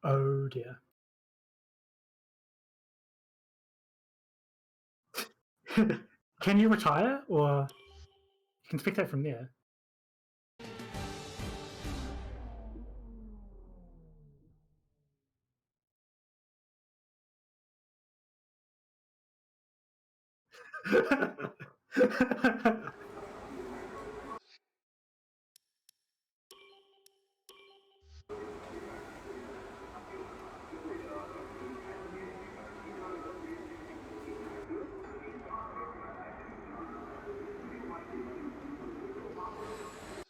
Oh dear. Can you retire, or you can spectate from there?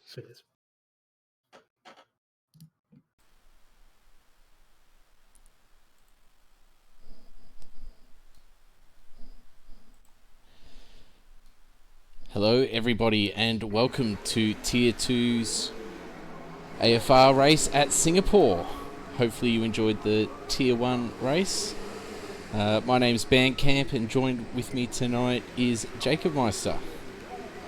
So it is. Hello everybody and welcome to Tier 2's AFR race at Singapore. Hopefully you enjoyed the Tier 1 race. My name's Bandcamp and joined with me tonight is Jacob Meister.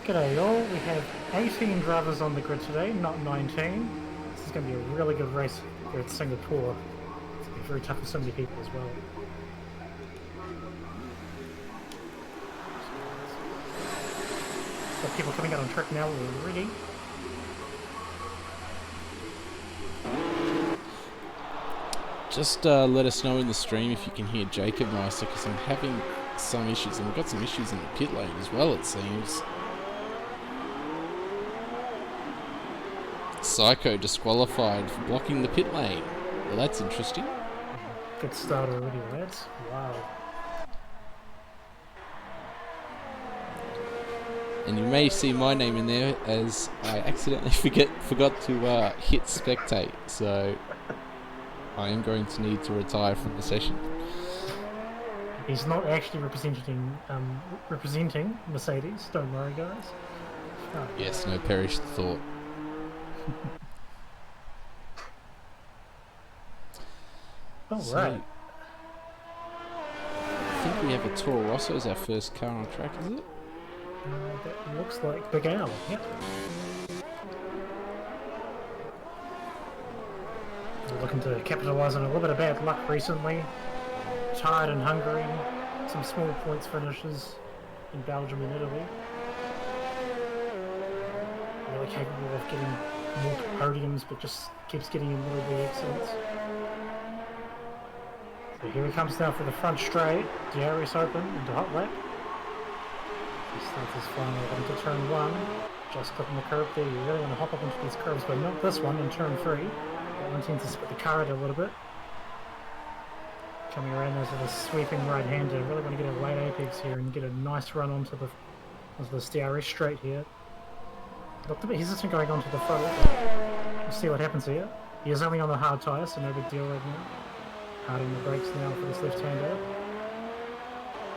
G'day all, we have 18 drivers on the grid today, not 19. This is going to be a really good race here at Singapore. It's going to be very tough for so many people as well. Got people coming out on track now already. Just let us know in the stream if you can hear Jacob Meister, because I'm having some issues, and we've got some issues in the pit lane as well, it seems. Psycho disqualified for blocking the pit lane. Well, that's interesting. Good start already, lads. Wow. And you may see my name in there as I accidentally forgot to hit spectate, so I am going to need to retire from the session. He's not actually representing Mercedes, don't worry guys. Oh. Yes, no perished thought. Alright. I think we have a Toro Rosso as our first car on track, is it? That looks like Big Al, yep. We're looking to capitalise on a little bit of bad luck recently. Tired in Hungary, some small points finishes in Belgium and Italy. Really capable of getting more podiums, but just keeps getting in little bit accidents. So here he comes now for the front straight, DRS open into hot lap. He starts his final into turn 1, just clipping the curb there. You really want to hop up into these curves, but not this one in turn 3. That one tends to split the car out a little bit. Coming around as a sweeping right-hander, really want to get a late apex here and get a nice run onto this DRS straight here. Looked a bit hesitant going onto the throttle, but we'll see what happens here. He is only on the hard tyre, so no big deal right now. Hard on the brakes now for this left-hander.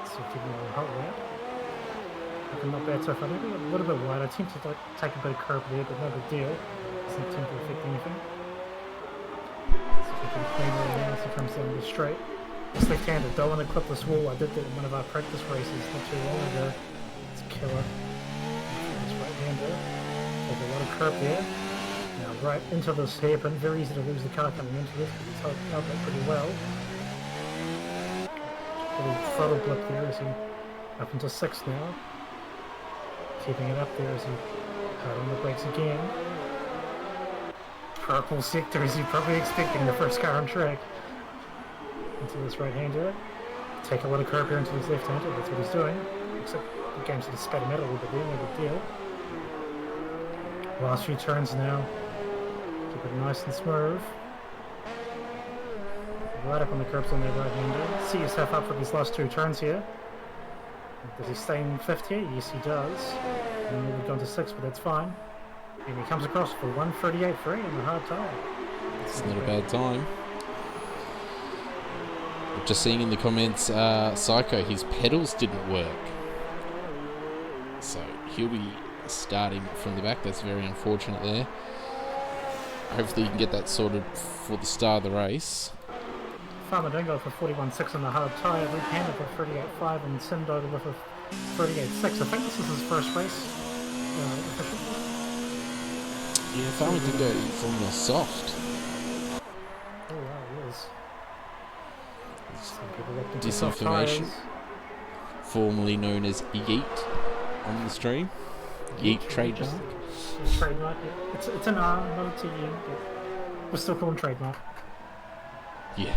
So keeping on the hot lap. Looking not bad so far, maybe a little bit wide. I tend to take a bit of curb there, but no big deal. Doesn't tend to affect anything. So we can clean right now as he comes down the straight. This left-hander, don't want to clip this wall. I did that in one of our practice races not too long ago. It's a killer. This right-hander. Take a lot of curb there. Now right into this hairpin. Very easy to lose the car coming into this, but he's held that pretty well. A little throttle blip there as he up into 6 now. Keeping it up there as he hard on the brakes again. Purple sector as you're probably expecting the first car on track. Into this right-hander. Take a lot of curb here into this left-hander, that's what he's doing. Looks like the game sort of spat him out a little bit there, no big deal. Last few turns now. Keep it nice and smooth. Right up on the curbs on that right-hander. See yourself up for these last 2 turns here. Does he stay in 5th here? Yes, he does. And then we've gone to 6th, but that's fine. And he comes across for 1:38.3 on the hard tyre. It's not a bad time. Just seeing in the comments, Psycho, his pedals didn't work. So he'll be starting from the back. That's very unfortunate there. Hopefully you can get that sorted for the start of the race. Farmadingo for 41.6 on the hard tyre, Luke Hander for 38.5 and Sindoda with a 38.6. I think this is his first race. Yeah, Farmadingo is on the soft. Oh wow, he is. this information, formerly known as Yeet on the stream. Yeet trademark. Trademark. Yeah. It's an R, not a TE, but we're still calling trademark. Yeah.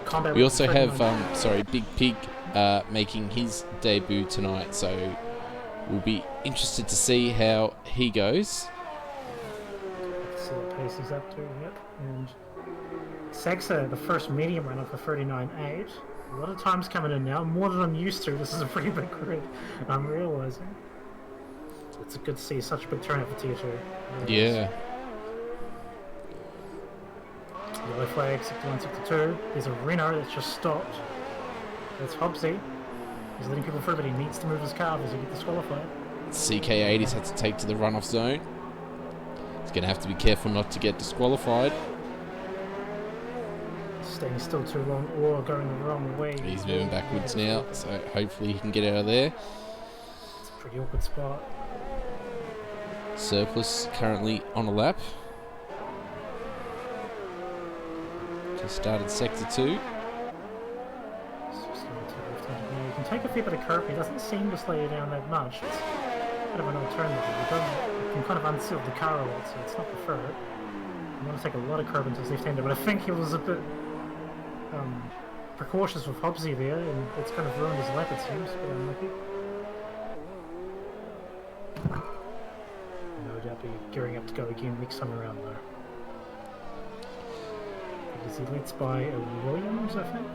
Combat We also have trademark. Big Pig making his debut tonight, so we'll be interested to see how he goes. See what pace he's up to. Yep. And Sagsa, the first medium runner for 39.8. A lot of times coming in now, more than I'm used to. This is a pretty big grid, I'm realizing. It's good to see such a big turnout for Tier 2. Yeah. Yellow flag, 61-62. There's a Renault that's just stopped. That's Hobbsy. He's letting people through, but he needs to move his car as he gets disqualified. CK80's had to take to the runoff zone. He's going to have to be careful not to get disqualified. Staying still too long or going the wrong way. He's moving backwards now, so hopefully he can get out of there. It's a pretty awkward spot. Surplus currently on a lap. Just started sector 2. You can take a fair bit of curb. He doesn't seem to slow you down that much. It's a bit of an alternative. You can kind of unseal the car a lot, so it's not preferred. You want to take a lot of curb into his left-hander, but I think he was a bit precautious with Hobbsy there, and it's kind of ruined his lap, it seems, but unlucky. No doubt be gearing up to go again next time around, though. Because he leads by a Williams, I think.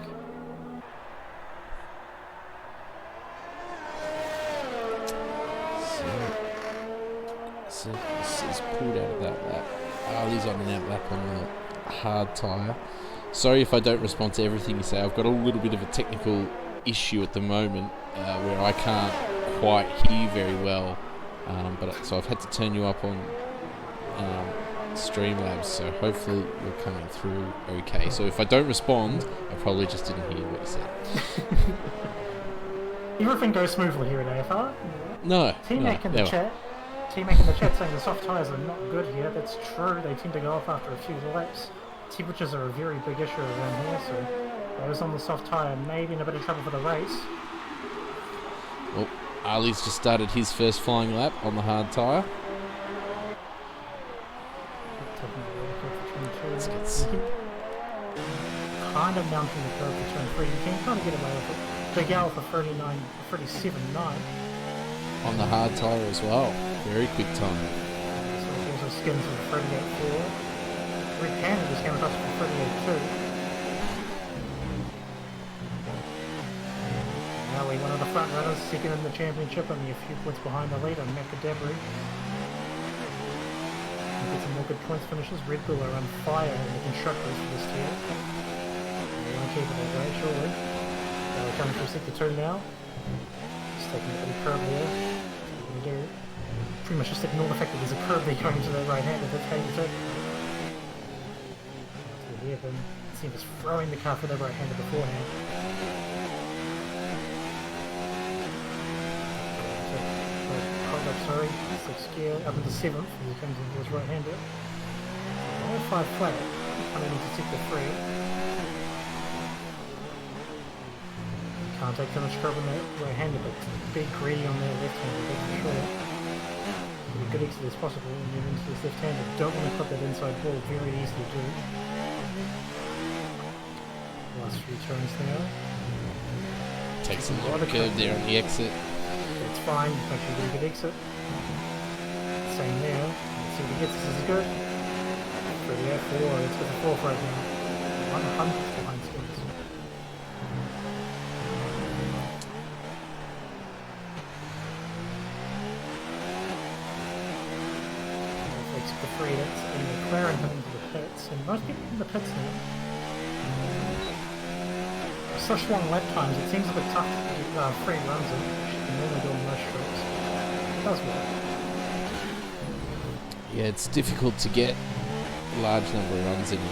So this is pulled out of that lap. Ali's on an out lap on the hard tyre. Sorry if I don't respond to everything you say. I've got a little bit of a technical issue at the moment where I can't quite hear you very well. So I've had to turn you up on Streamlabs, so hopefully you're coming through okay. So if I don't respond, I probably just didn't hear what you said. Everything goes smoothly here at AFR. No. T-Mac in the chat saying the soft tyres are not good here. That's true. They tend to go off after a few laps. Temperatures are a very big issue around here, so those on the soft tyre may be in a bit of trouble for the race. Well, Ali's just started his first flying lap on the hard tyre. Let's get kind of mounting the curve for turn 3. You can kind of get away with it. Big L for 37.9. On the hard tyre as well. Very quick time. So he also skins for 38.4. Red Cannon just came across for 38.2. Now one of the front runners, second in the championship, only a few points behind the leader, Macadabri. Get some more good points finishes. Red Bull are on fire in the constructors for this tier. They won't keep it that way, surely. They're coming through sector 2 now. Just taking a bit of curb here. What can you do? Pretty much just ignore the fact that there's a curb there going to the right hand. That's how you take it. Here, but it seems he's throwing the car for the right hander beforehand. Hold up, sorry. 6th gear, up into 7th as he comes into his right hander. 5 flat, coming into sector 3. Can't take too much curb on that right hander, but be greedy on that left hander, that's for sure. Get a good exit as possible and then into this left hander. Don't want to clip that inside ball, very easy to do. Last few turns now. Takes a lot of curve there on the exit. That's fine, it's actually a really good exit. Same there. Let's see what he gets. This is good. For the AFR, it's with the 4th right now. 100 behind skins. Takes the 3, that's a McLaren coming to the pits, and most people in the pits now. Such long lap times, it seems a bit tough to get 3 runs in, which you can normally do on most strokes. It does work. Yeah, it's difficult to get a large number of runs in here.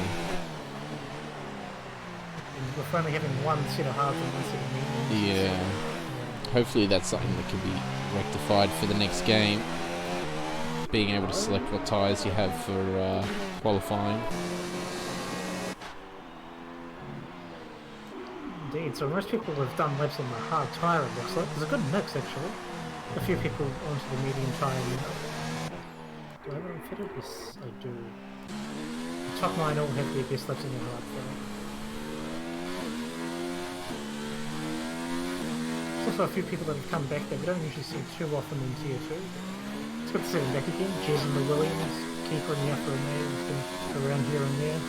And we're finally having one set of hards and one set of mediums. Yeah. Hopefully that's something that can be rectified for the next game. Being able to select what tyres you have for qualifying. indeed. So most people have done laps on the hard tyre, it looks like. There's a good mix, actually. A few people onto the medium tyre now. Do I have it unfitted? Yes, I do. The top 9 all have their best laps in the hard tyre. There's also a few people that have come back that we don't usually see too often in Tier 2. It's good to see them back again. Jez and the Williams, keeper in the AFR has been around here and there.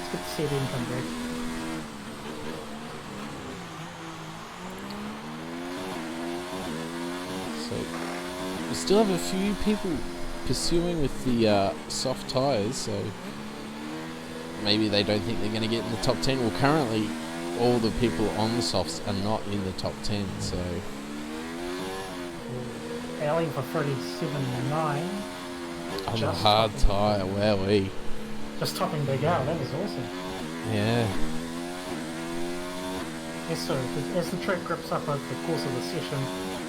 It's good to see them come back. So we still have a few people pursuing with the soft tyres, so maybe they don't think they're going to get in the top 10. Well, currently all the people on the softs are not in the top 10, so... Ali for 37.9. On the hard tyre, wowee. Just topping Big Al, that was awesome. Yeah. Yes, so as the track grips up over the course of the session,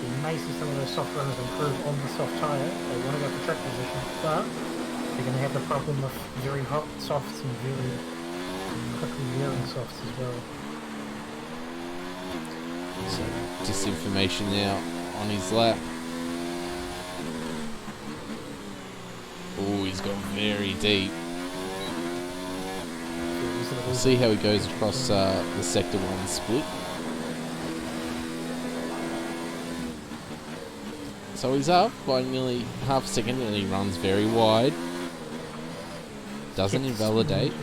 you may see some of those soft runners improve on the soft tyre. They want to go for track position, but they're going to have the problem of very hot softs and very quickly wearing softs as well. So, disinformation now on his lap. Oh, he's got very deep. We'll see how he goes across the Sector 1 split. So he's up by nearly half a second and he runs very wide. Doesn't invalidate.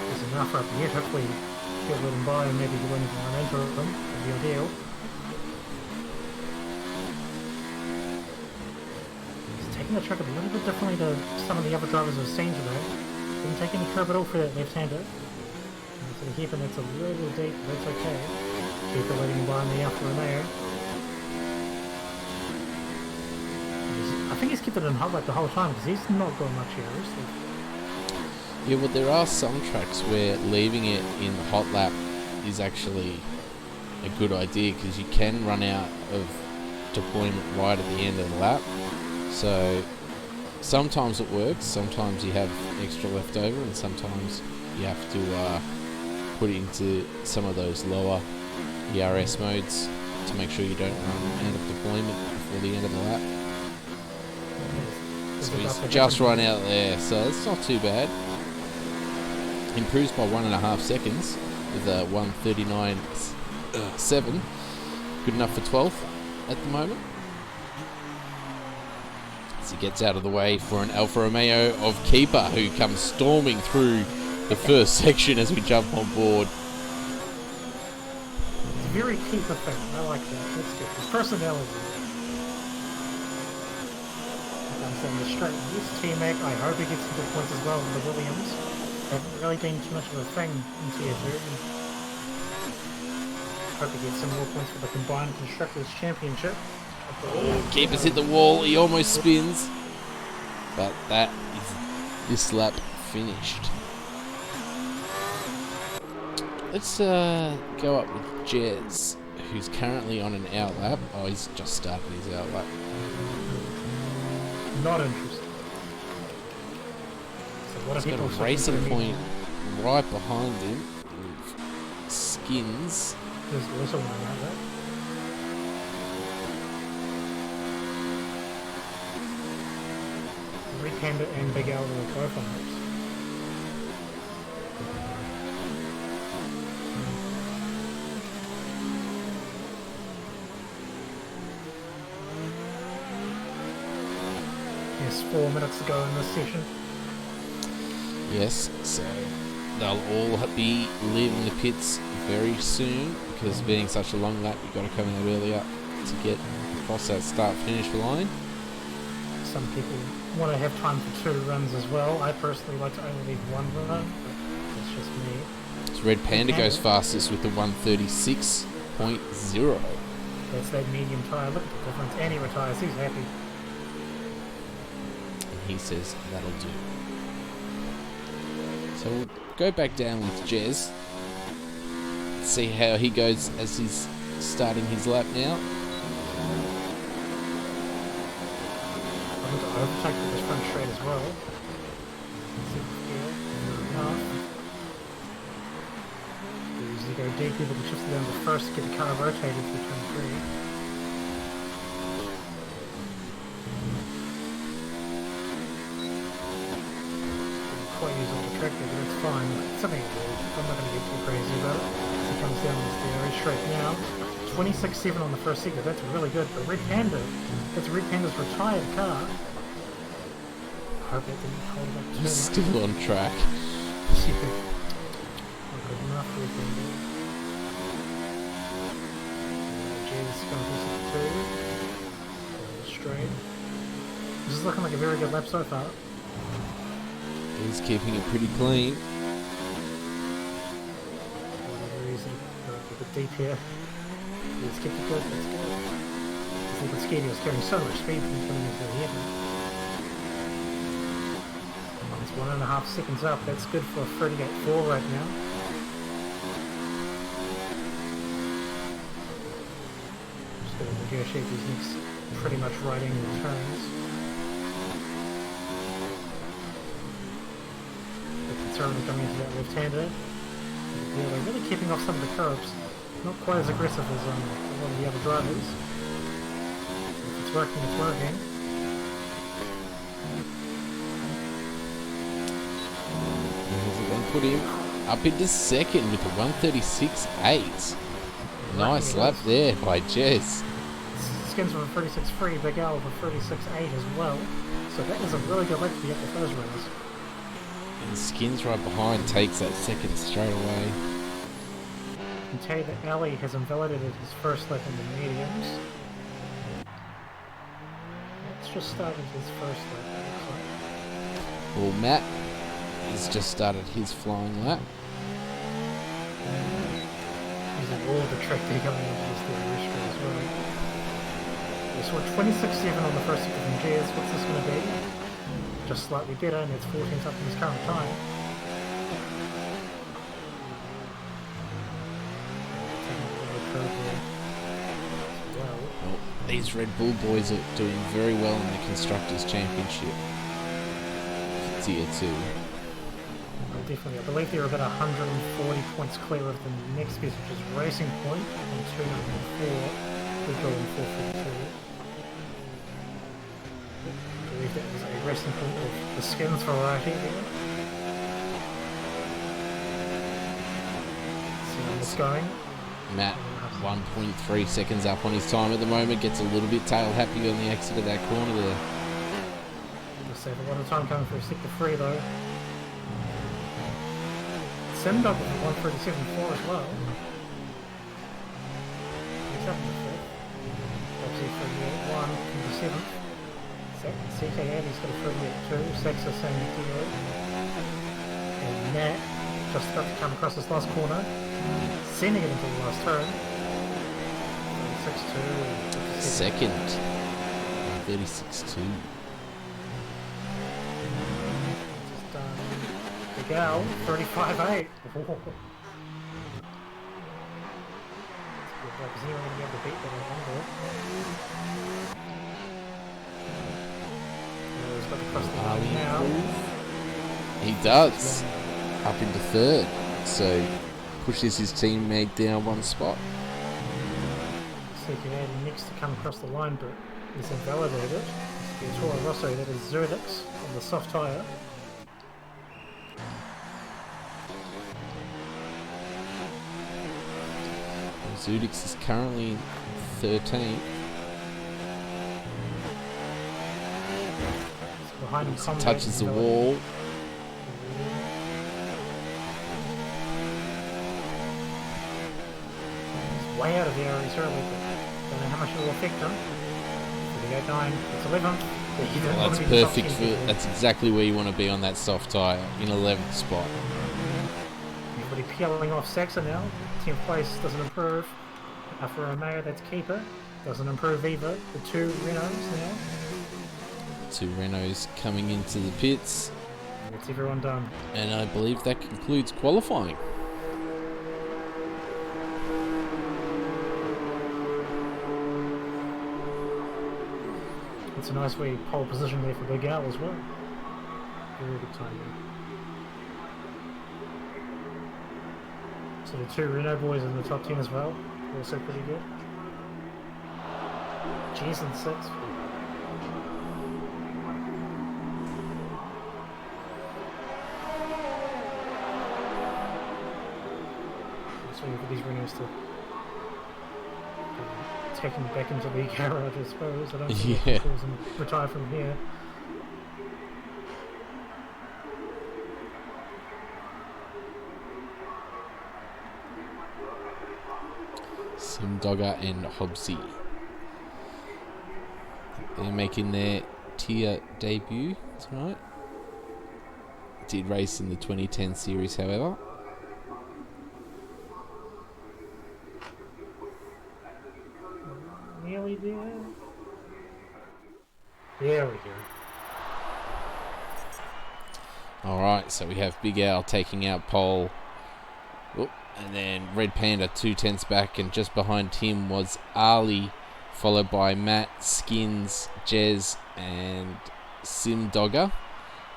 There's enough up here, hopefully he'll let him by and maybe he won't even run into them. That'd be ideal. The track a little bit differently to some of the other drivers we've seen today. Didn't take any curb at all for that left-hander. To the hip, and it's a little deep, but that's okay. People letting him by on the Alfa Romeo. I think he's kept it in hot lap the whole time because he's not got much here, is he? Yeah, well, there are some tracks where leaving it in the hot lap is actually a good idea because you can run out of deployment right at the end of the lap. So sometimes it works, sometimes you have extra left over, and sometimes you have to put it into some of those lower ERS modes to make sure you don't run out of deployment before the end of the lap. So he's just run out there, so it's not too bad. Improves by 1.5 seconds with a 1:39.7. Good enough for 12th at the moment. He gets out of the way for an Alfa Romeo of Keeper, who comes storming through the first section as we jump on board. It's a very Keeper thing. I like that. That's good. His personality. I'm saying the straight east T-Mac. I hope he gets some good points as well with the Williams. They haven't really been too much of a thing in Tier 2. Hope he gets some more points for the Combined Constructors Championship. Oh, Keeper's hit the wall, he almost spins. But that is this lap finished. Let's go up with Jez, who's currently on an out lap. Oh, he's just started his out lap. Not interested. So what he's got a racing point right behind him with Skins. There's also one like that. Rick-hander and Big Al were both on this. Yes, 4 minutes to go in this session. Yes, so they'll all be leaving the pits very soon because being such a long lap, you've got to come out earlier to get across that start-finish line. Some people want to have time for 2 runs as well. I personally like to only leave 1 run, but that's just me. So Red Panda goes fastest with the 1:36.0. That's that medium tyre. Look at the difference. And he retires. He's happy. And he says that'll do. So we'll go back down with Jez. See how he goes as he's starting his lap now. I'm going to overtake this front straight as well. Easy go deeply, but he shifts it down to first to get the car rotated to 23. Quite use all the track there, but it's fine. Something I'm not going to get too crazy about it. He comes down this very straight now. 26.7 on the first sector, that's really good. But Red Panda, that's Red Panda's retired car. I hope that didn't hold it up too much. Still on track. Not good enough for Red Panda. J's going to do 2. Straight. This is looking like a very good lap so far. He's keeping it pretty clean. Very easy. A bit deep here. He's kept it good. That's good. I think Skeety was carrying so much speed from coming into the heaven. It's 1.5 seconds up. That's good for 38.4 right now. Just going to negotiate these next pretty much right angle turns. Conservative coming into that left-hander. Yeah, they're really keeping off some of the curbs. Not quite as aggressive as a lot of the other drivers. If it's working, it's working. Is it going to put him up into second with a 136.8? Nice lap there by Jez. Skins with a 36.3, Big Al with a 36.8 as well. So that is a really good lap to get the first runners. And Skins right behind takes that second straight away. I can tell you that Ali has invalidated his first lap in the mediums. Let's just start with his first lap. Well, Matt has just started his flying lap. He's in all the track there coming into this theory as well. We saw 26.7 on the first sector from Jez. What's this going to be? Just slightly better, and it's 14th up in his current time. Well, these Red Bull boys are doing very well in the Constructors' Championship. Tier 2. Definitely. I believe they're about 140 points clear of the next best, which is Racing Point on 204. We're going 452. I believe that was a Racing Point of the Skins variety there. See how it's going. Matt, 1.3 seconds up on his time at the moment, gets a little bit tail happy on the exit of that corner there. We'll save a lot of time coming through sector 3 though. Sendog with a 137.4 as well. He's up in the 5th. Obviously 38.1 in the 7th. CKN, he's got a 38.2. Saxa same deal. And Nat just got to come across this last corner. Sending it into the last turn. 36.2. Second. 36.2. Gal, 35.8. He does. Up into third. So pushes his teammate down one spot. CKA next to come across the line, but is invalidated. It's Toro Rosso, that is Zerdix on the soft tyre. Zudix is currently 13th. Behind him, touches the wall. He's way out of the area early, but don't know how much it will affect him. 38.9, it's 11th. Well, that's perfect for. That's exactly where you want to be on that soft tyre, in 11th spot. Everybody peeling off Saxa now. 10th place doesn't improve. Alfa Romeo, that's keeper. Doesn't improve either. The two Renaults now. Two Renaults coming into the pits. That's everyone done. And I believe that concludes qualifying. It's a nice wee pole position there for Big Al as well. Very good timing. So the two Renault boys in the top 10 as well. Also pretty good. Jason 6. Just waiting for these Renaults to take him back into the garage, I suppose. I don't think they can cause him to retire from here. Dogger and Hobbsy. They're making their tier debut tonight. Did race in the 2010 series, however. Nearly there. There we go. Alright, so we have Big Al taking out pole. Oh, and then Red Panda 2/10 back, and just behind him was Ali, followed by Matt, Skins, Jez, and Sim Dogger.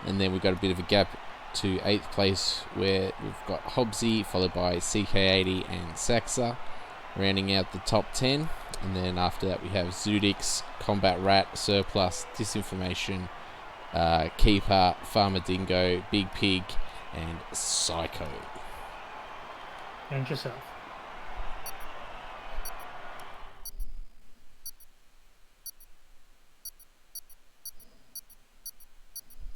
And then we've got a bit of a gap to 8th place, where we've got Hobbsy, followed by CK80 and Saxa, rounding out the top 10. And then after that we have Zudix, Combat Rat, Surplus, Disinformation, Keeper, Farmer Dingo, Big Pig, and Psycho. And yourself.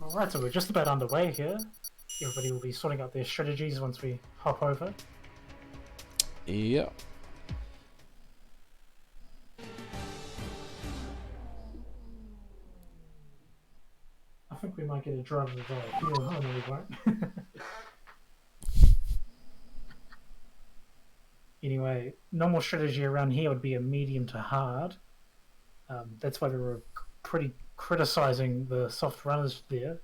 Alright, so we're just about underway here. Everybody will be sorting out their strategies once we hop over. Yep. I think we might get a driver of the oh no, we won't. Anyway, normal strategy around here would be a medium to hard. That's why we were pretty criticizing the soft runners there.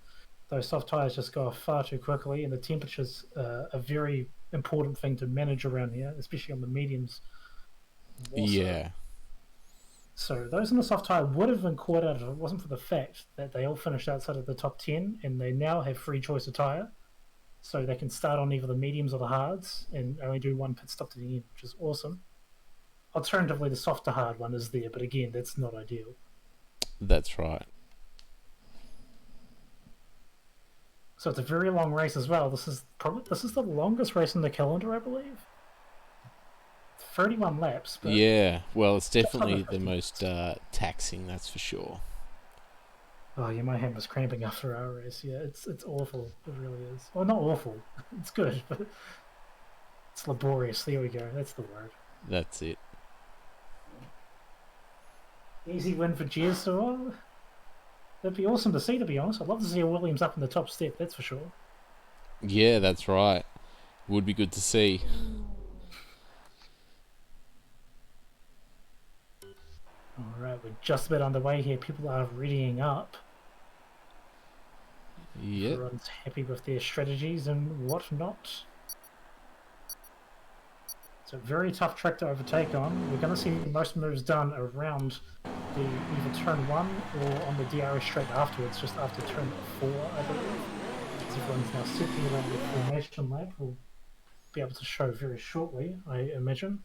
Those soft tires just go off far too quickly, and the temperature's a very important thing to manage around here, especially on the mediums. Yeah. So those in the soft tire would have been caught out if it wasn't for the fact that they all finished outside of the top 10, and they now have free choice of tire. So they can start on either the mediums or the hards and only do one pit stop to the end, which is awesome. Alternatively, the soft to hard one is there, but again, that's not ideal. That's right. So it's a very long race as well. This is the longest race in the calendar, I believe. 31 laps. But yeah, well, it's definitely the most taxing, that's for sure. Oh yeah, my hand was cramping after our race. Yeah, it's awful. It really is. Well, not awful. It's good, but it's laborious. There we go. That's the word. That's it. Easy win for Jez. So that'd be awesome to see, to be honest. I'd love to see a Williams up in the top step, that's for sure. Yeah, that's right. Would be good to see. Alright, we're just about underway here. People are readying up. Yep. Everyone's happy with their strategies and whatnot. It's a very tough track to overtake on. We're going to see most moves done around the either turn 1 or on the DRS straight afterwards, just after turn 4, I believe. As everyone's now sitting around the formation lap, we'll be able to show very shortly, I imagine.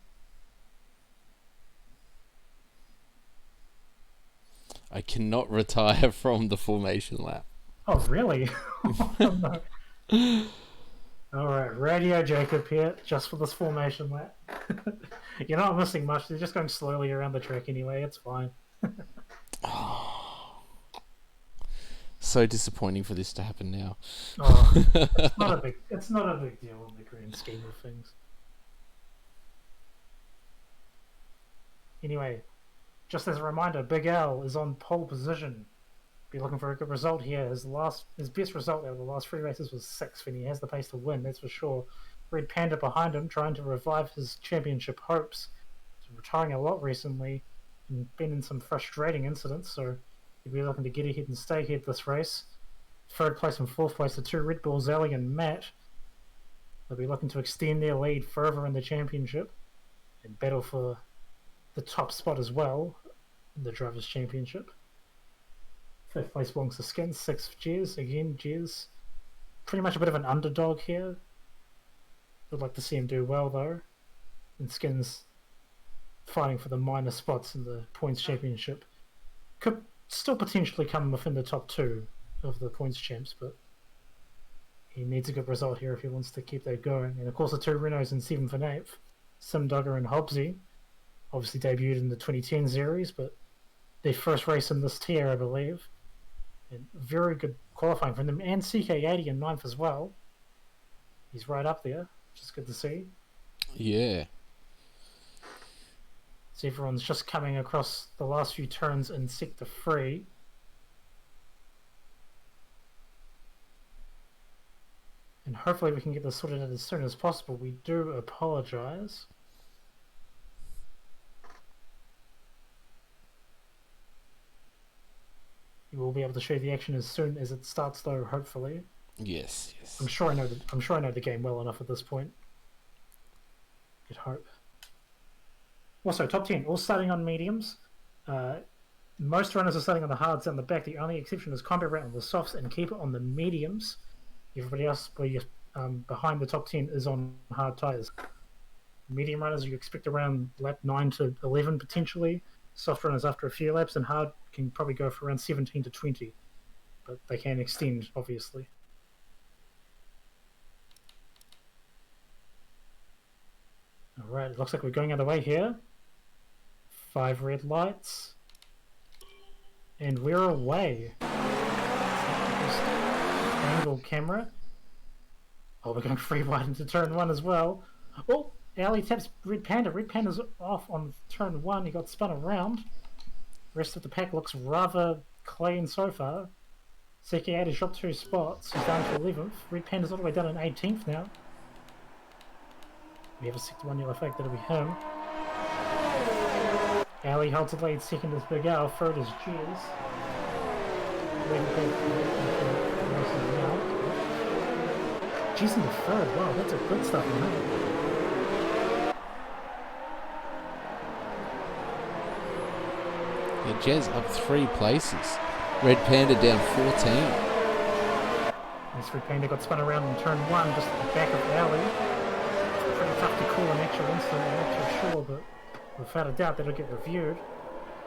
I cannot retire from the formation lap. Oh, really? Oh, no. Alright, Radio Jacob here, just for this formation lap. You're not missing much, they're just going slowly around the track anyway, it's fine. So disappointing for this to happen now. Oh, it's not a big deal in the grand scheme of things. Anyway, just as a reminder, Big Al is on pole position. Be looking for a good result here. His best result out of the last 3 races was 6th, and he has the pace to win, that's for sure. Red Panda behind him, trying to revive his championship hopes. He's retiring a lot recently and been in some frustrating incidents, so he'll be looking to get ahead and stay ahead this race. 3rd place and 4th place, the 2 Red Bulls, Ali and Matt. They'll be looking to extend their lead further in the championship and battle for the top spot as well in the Drivers' Championship. Fifth place belongs to Skins. Sixth, Jez. Again, Jez. Pretty much a bit of an underdog here. Would like to see him do well, though. And Skins fighting for the minor spots in the points championship. Could still potentially come within the top 2 of the points champs, but he needs a good result here if he wants to keep that going. And of course, the 2 Renos in 7th and 8th, Simdugger and Hobbsy, obviously debuted in the 2010 series, but their first race in this tier, I believe. And very good qualifying from them. And CK80 in 9th as well. He's right up there, which is good to see. Yeah. So everyone's just coming across the last few turns in Sector 3. And hopefully we can get this sorted out as soon as possible. We do apologise. You will be able to show the action as soon as it starts, though. Hopefully. Yes. Yes. I'm sure I know the game well enough at this point. You'd hope. Also, top 10, all starting on mediums. Most runners are starting on the hards on the back. The only exception is Combat Rat on the softs and Keeper on the mediums. Everybody else behind the top 10 is on hard tyres. Medium runners you expect around lap 9 to 11 potentially. Soft runners after a few laps, and hard can probably go for around 17 to 20. But they can extend, obviously. Alright, it looks like we're going other way here. 5 red lights. And we're away. Angle camera. Oh, we're going free wide into turn 1 as well. Oh, Ali taps Red Panda. Red Panda's off on turn 1. He got spun around. Rest of the pack looks rather clean so far. CK8 has dropped 2 spots. He's down to 11th. Red Panda's all the way down in 18th now. We have a sector 1 yellow flag. That'll be him. Ali holds the lead. Second is Big Al. Third is Jez. Jez in the third. Wow, that's a good stuff in that. Yeah, Jez up 3 places. Red Panda down 14. This Red Panda got spun around in turn 1, just at the back of Ali. It's pretty tough to call an actual incident, I'm not too sure, but without a doubt that'll get reviewed.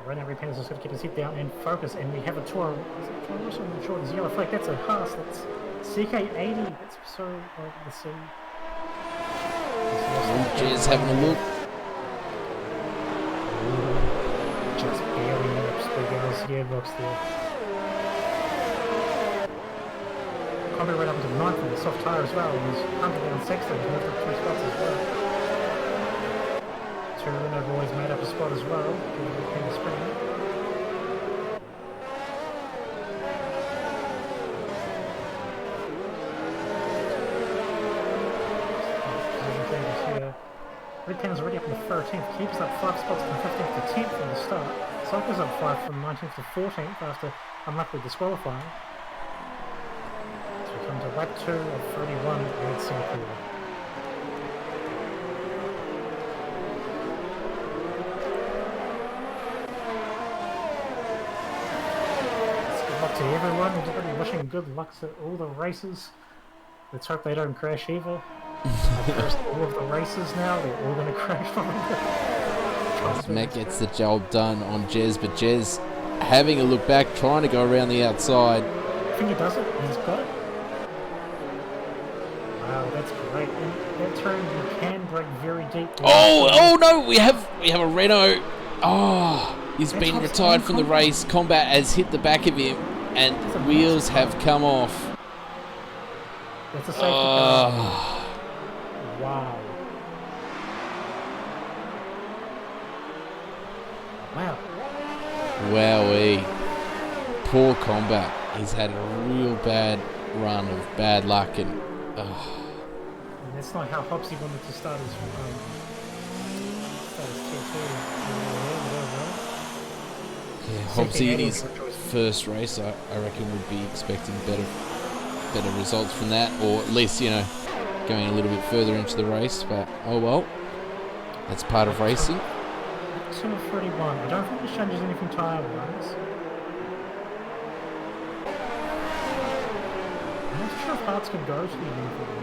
Right now Red Panda's just got to keep his head down and focus, and we have a Toro. Is it Toro? I'm not sure. There's a yellow flag. That's a Haas. That's CK80. That's so. Let's see. Jez having a look. Just barely nips Big Al's gearbox there. Combat right up into 9th on the soft tyre as well, and he's under down 6th and moved up 2 spots as well. 2 Renault boys made up a spot as well. Give a spin. Red Panda's already up in the 13th. Keeps up 5 spots from 15th to 10th from the start. Cycle's up 5 from 19th to 14th after unluckily disqualifying. So we come to lap 2 of 31 at Singapore. Good luck to everyone. We're already wishing good luck to all the races. Let's hope they don't crash either. I've cursed all of the races now. They're all going to crash probably. Matt gets the job done on Jez, but Jez having a look back, trying to go around the outside. I think he does it. He's got it. Wow, that's great. And that turn you can break very deep. Oh no! We have a Renault. Oh, he's been retired from the race. Combat has hit the back of him, and wheels have come off. That's a safety car. Wow. Wow. Wowee. Poor Combat. He's had a real bad run of bad luck, and And that's not how Hopsy wanted to start his tier 2. yeah, Hobbsy in his first race, I reckon would be expecting better results from that, or at least, going a little bit further into the race, but oh well, that's part of racing. 2 of 31. I don't think this changes anything tyre-wise. not sure if parts can go to the uniform.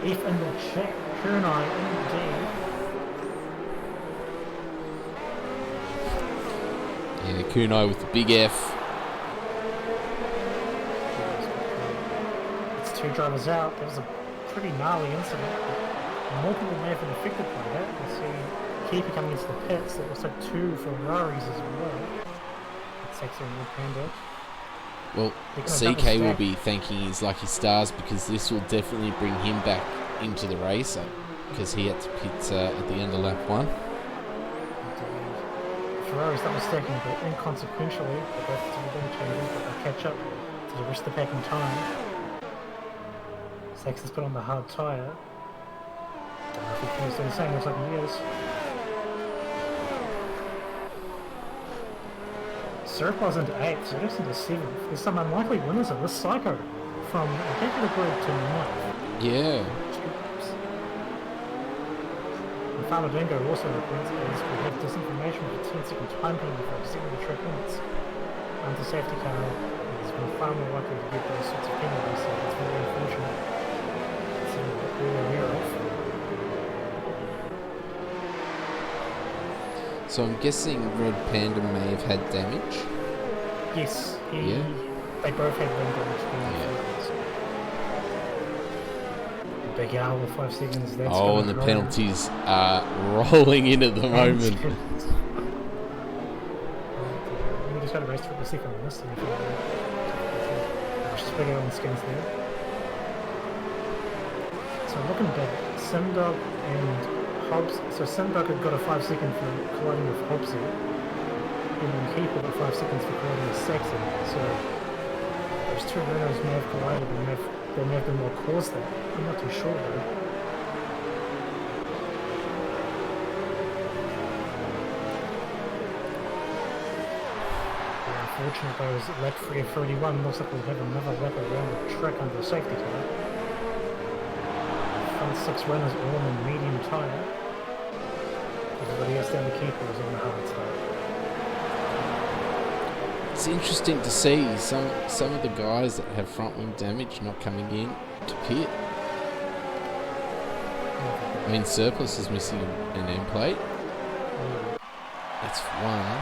If in the check, Kunai indeed. Yeah, Kunai with the big F. It's two drivers out. That was a pretty gnarly incident. More people may have been affected by that. You see Keeper coming into the pits. There was like two Ferraris as well. It's actually more Panda. Well, CK will be thanking his lucky stars because this will definitely bring him back into the race because he had to pit at the end of lap 1. Ferrari's double stacking, but inconsequentially, they both do the changes, but they'll catch up to the rest of the pack in time. Saxon's put on the hard tyre. Don't know if he can do the same, looks like he is. Surplus into 8th, so just into 7th. There's some unlikely winners of this Psycho from the back of the grid to 9th. Yeah. And Farmer Dingo also reports as we have disinformation with a 10-second time penalty for exceeding the track limits. Under safety car is far more likely to get those sorts of penalties, so it's very unfortunate. It's something that we're aware of. So I'm guessing Red Panda may have had damage? Yes, yeah. They both had wind damage. Big Al with 5 seconds. That's and the penalties are rolling in at the moment. We just got a race for the second on this. Just big Al on the skins there. So looking back, Simdog and Hobbs. So Simdog had got a 5 second for colliding with Hobbsy, and then Keeper got 5 seconds for colliding with Saxon. So those two Renaults may have collided and there may have been more cause there. I'm not too sure though. Unfortunate though is lap 3 of 31. Looks like we'll have another lap around the track under the safety car. Front 6 runners all on the medium tyre. Everybody else down the Keeper is on the hard tyre. It's interesting to see some of the guys that have front wing damage not coming in to pit. I mean, Surplus is missing an end plate. That's one.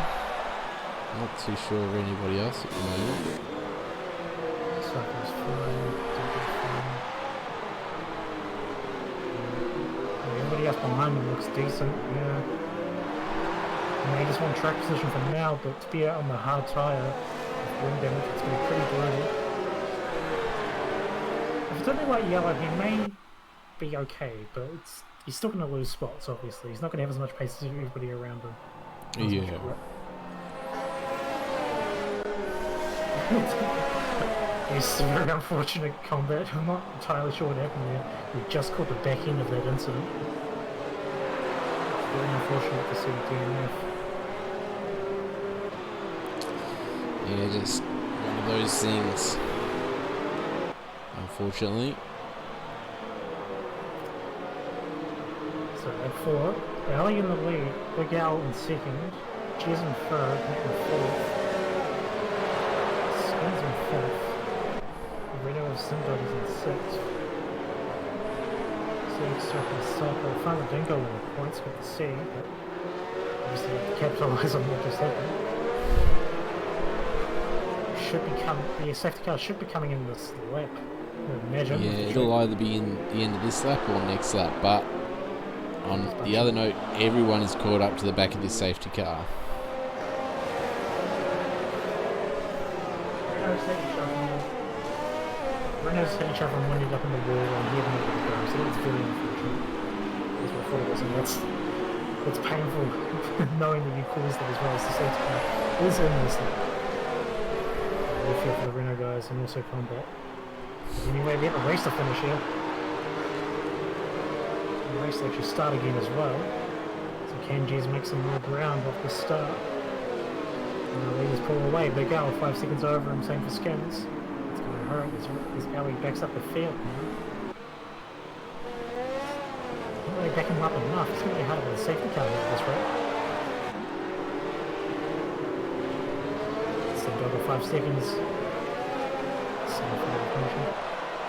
I'm not too sure of anybody else at the moment. Surplus fine. Everybody else behind them looks decent, yeah. And they just want track position for now, but to be out on the hard tyre with wind damage, it's going to be pretty brutal. If it's only like yellow, he may be okay, but he's still going to lose spots, obviously. He's not going to have as much pace as everybody around him. Yeah. It's a very unfortunate combat. I'm not entirely sure what happened there. We just caught the back end of that incident. Very unfortunate to see DNF. Yeah, just one of those things. Unfortunately. So at 4, Ali in the lead, Big Al in 2nd, Jez in 3rd, Nick in 4th, Skins in 5th, Reno of Simdog is in 6th. Circle Cycle, Farmer Dingo in the points with the C, but obviously you have to capitalise on what just happened. The safety car should be coming in this lap, I would imagine. Yeah, it'll either be in the end of this lap or next lap, but on the other note, everyone is caught up to the back of this safety car. Renault's hit each other and winded up in the wall and he had nowhere to go, so that's very unfortunate. That's what I thought it was, and that's painful knowing that you caused that as well as the safety car is in this lap. We'll feel for the Renault guys and also combat. Anyway, we have a race to finish here. The race will actually start again as well. So can Jez make some more ground off the start? And the leaders pull away. Big Al 5 seconds over him, same for Skins. It's going to hurt as Ali backs up the field now. not really backing him up enough. It's going to be hard with a safety car at this rate. Still over 5 seconds.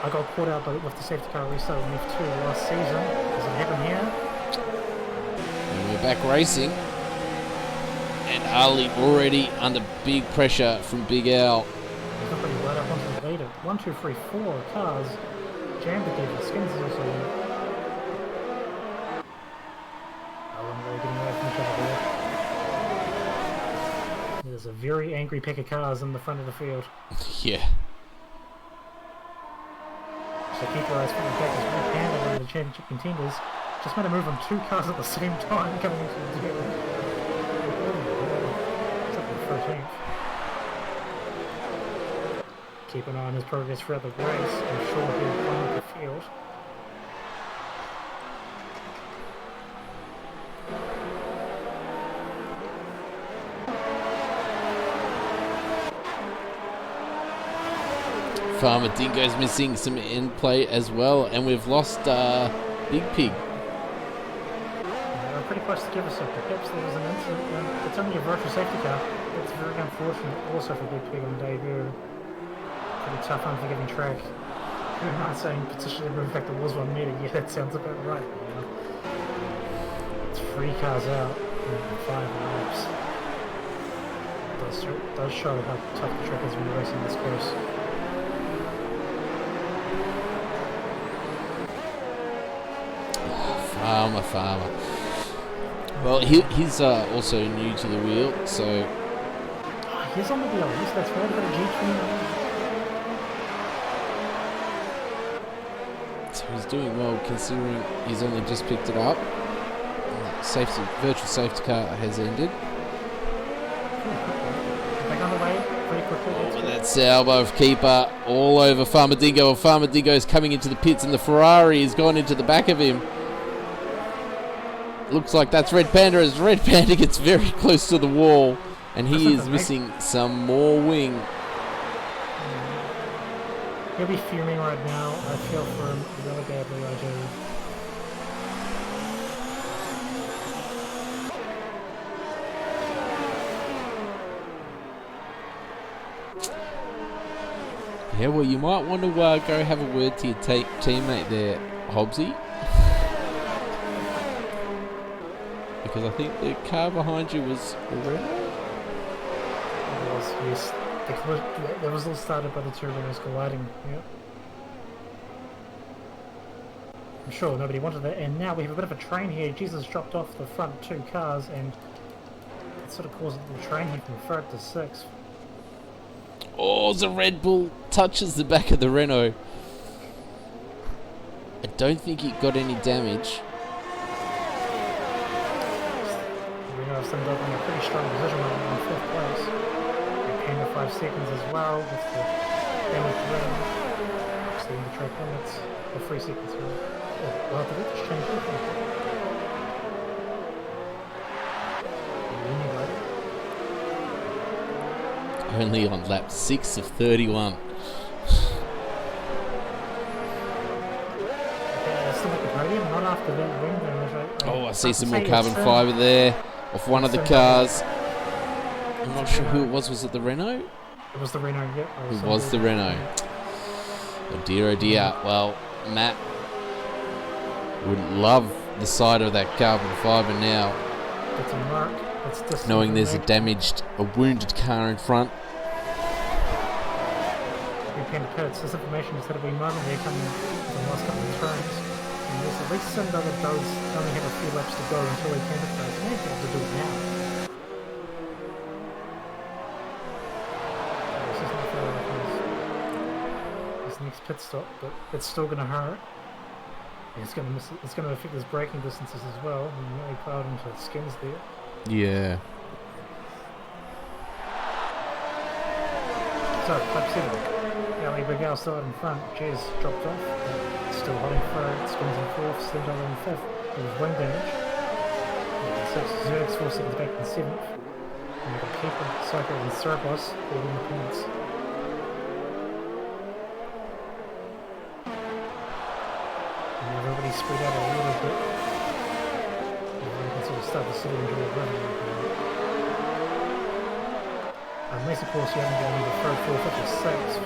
I got caught out with the safety car restart in F2 last season. Does it happen here? And we're back racing. And Ali already under big pressure from Big Al. He's not really right up onto the leader. 1, 2, 3, 4 cars jammed together. Skins is also in. Alan really getting away from each other there. There's a very angry pack of cars in the front of the field. Yeah. So keep your eyes for the back as we can over the championship contenders. Just made a move on 2 cars at the same time coming into the deal. It's up to 13th. Keep an eye on his progress throughout the race. I'm sure he'll climb the field. Farmer Dingo's missing some end play as well, and we've lost Big Pig. We're pretty close to give us a perhaps there was an incident. It's only a virtual safety car. It's very unfortunate also for Big Pig on debut. Pretty tough, unforgiving track. Who am I saying potentially move back towards 1 meter? Yeah, that sounds about right. Yeah. It's 3 cars out in 5 laps. It does show how tough the track is when you're racing this course. Farmer. Well, he's also new to the wheel, so... Oh, he's on the wheel. That's right, about a G20. So he's doing well considering he's only just picked it up. Virtual safety car has ended. Back on the way, pretty quickly. Oh, and that's elbow of keeper all over Farmer Dingo. And Farmer Dingo is coming into the pits, and the Ferrari has gone into the back of him. Looks like that's Red Panda as Red Panda gets very close to the wall, and he is missing some more wing. He'll be fuming right now. I feel for him really badly, I do. Yeah, well, you might want to go have a word to your teammate there, Hobbsy. Because I think the car behind you was already. It was, yes. That was all started by the two winners colliding, yeah. I'm sure nobody wanted that, and now we have a bit of a train here. Jesus dropped off the front 2 cars, and it sort of caused a little train here from 3rd to 6th. Oh, the Red Bull touches the back of the Renault. I don't think it got any damage. Ended up in a pretty strong position in 5th place. They came to 5 seconds as well with the damage rim. Obviously in the track limits, or 3 seconds here. Oh, well, did it just change it? Only on lap 6 of 31. Okay, still at the podium, not after that ring damage. Oh, I see some more carbon fibre there. Off one of the cars. I'm not sure who it was. Was it the Renault? It was the Renault, yep. It was the Renault. Oh dear, oh dear. Well, Matt would love the side of that carbon fibre now. It's a mark. It's knowing there's a wounded car in front. We came to pits. This information is that we normally come in the last couple of turns. And there's at least some other does only have a few laps to go until we came to pits. And they'd be able to do it now. This is not far away from this next pit stop, but it's still going to hurt. It's going to affect his braking distances as well. And really plowed into skins there. Yeah. So, lap 7. Ali Bigale started in front. Jez dropped off. Still holding third. Skins in 4th. Slim Dollar in 5th. There was wing damage. 6 4 seconds back in 7th. And we've got Keeper, Psycho, and Surplus holding the points. And everybody spread out a little bit. start to sit into a rhythm. Unless, of course, you haven't got into third, fourth, fifth, or sixth.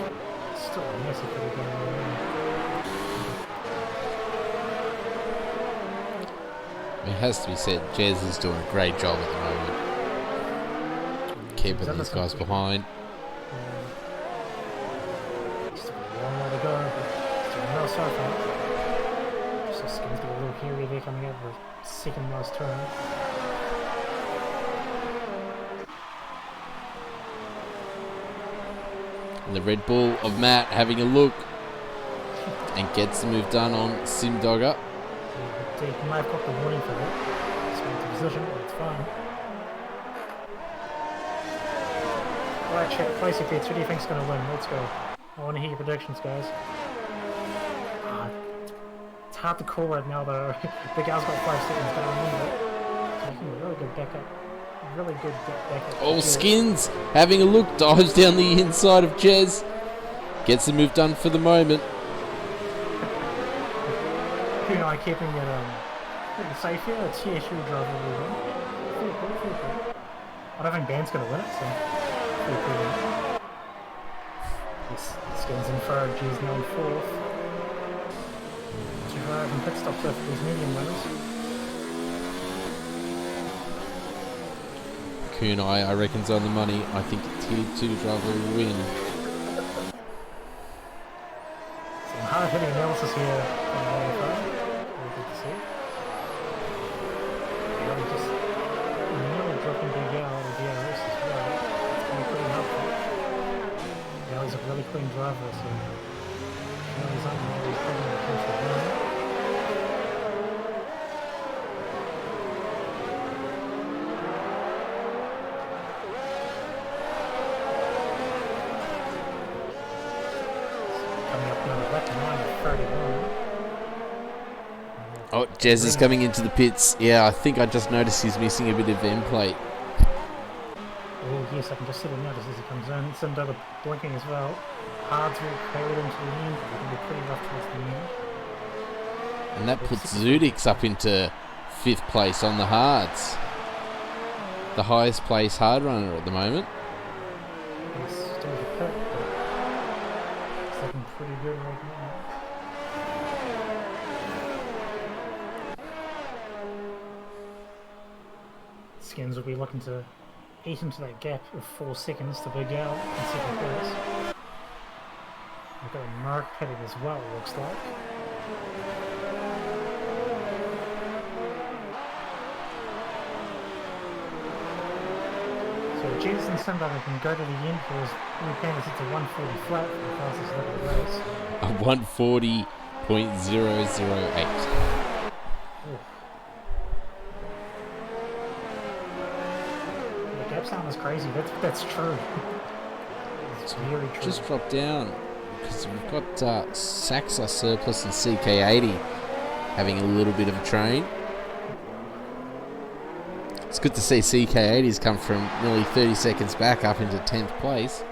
It's still a mess if you're going around. It has to be said, Jez is doing a great job at the moment. Keeping these guys behind. Still got a long way to go, but still no so far. So Skins got a little hairy there coming out of the second last turn. And the Red Bull of Matt having a look and gets the move done on Sim Dogger. He might have got the warning for that. It's into position, but it's fine. Alright, chat, place your bets. Who do you think's going to win? Let's go. I want to hear your predictions, guys. It's hard to call right now, though. The guy's got 5 seconds to remember it. So making a really good backup. Really good backup. Oh, Skins having a look, dives down the inside of Jez. Gets the move done for the moment. You know, keeping it pretty safe here. It's TSU driver will win. Feel cool. I don't think Band's going to win it, so feel cool. Yes, Skins in third, G's now in fourth. To drive and pit stops there for these medium winners. Kunai, I reckon's on the money. I think Tier 2 driver will win. Some hard-hitting analysis here on the AFR. Very good to see. Really just nearly dropping the yell out of the DRS as well. It's going to be pretty helpful. Now he's a really clean driver, so he's on really clean and potential win. Oh, Jez is coming into the pits. Yeah, I think I just noticed he's missing a bit of end plate. Oh yes, I can just see him now just as he comes in. Some double blinking as well. Hards will carry it into the end, but it can be pretty rough towards the end. And that puts Zudix up into 5th place on the hards. The highest place hard runner at the moment. He's still the pit, but it's looking pretty good right now. Skins will be looking to eat into that gap of 4 seconds to Big Al in second place. We've got a Mark headed as well, it looks like. So Jesus and Sundiver can go to the end here as we can as it's a 140 flat for the fastest lap of the race. A 140.008. Gap's not as crazy, that's true. It's very true. Just drop down because we've got Saxa, Surplus and CK80 having a little bit of a train. It's good to see CK80's come from nearly 30 seconds back up into 10th place.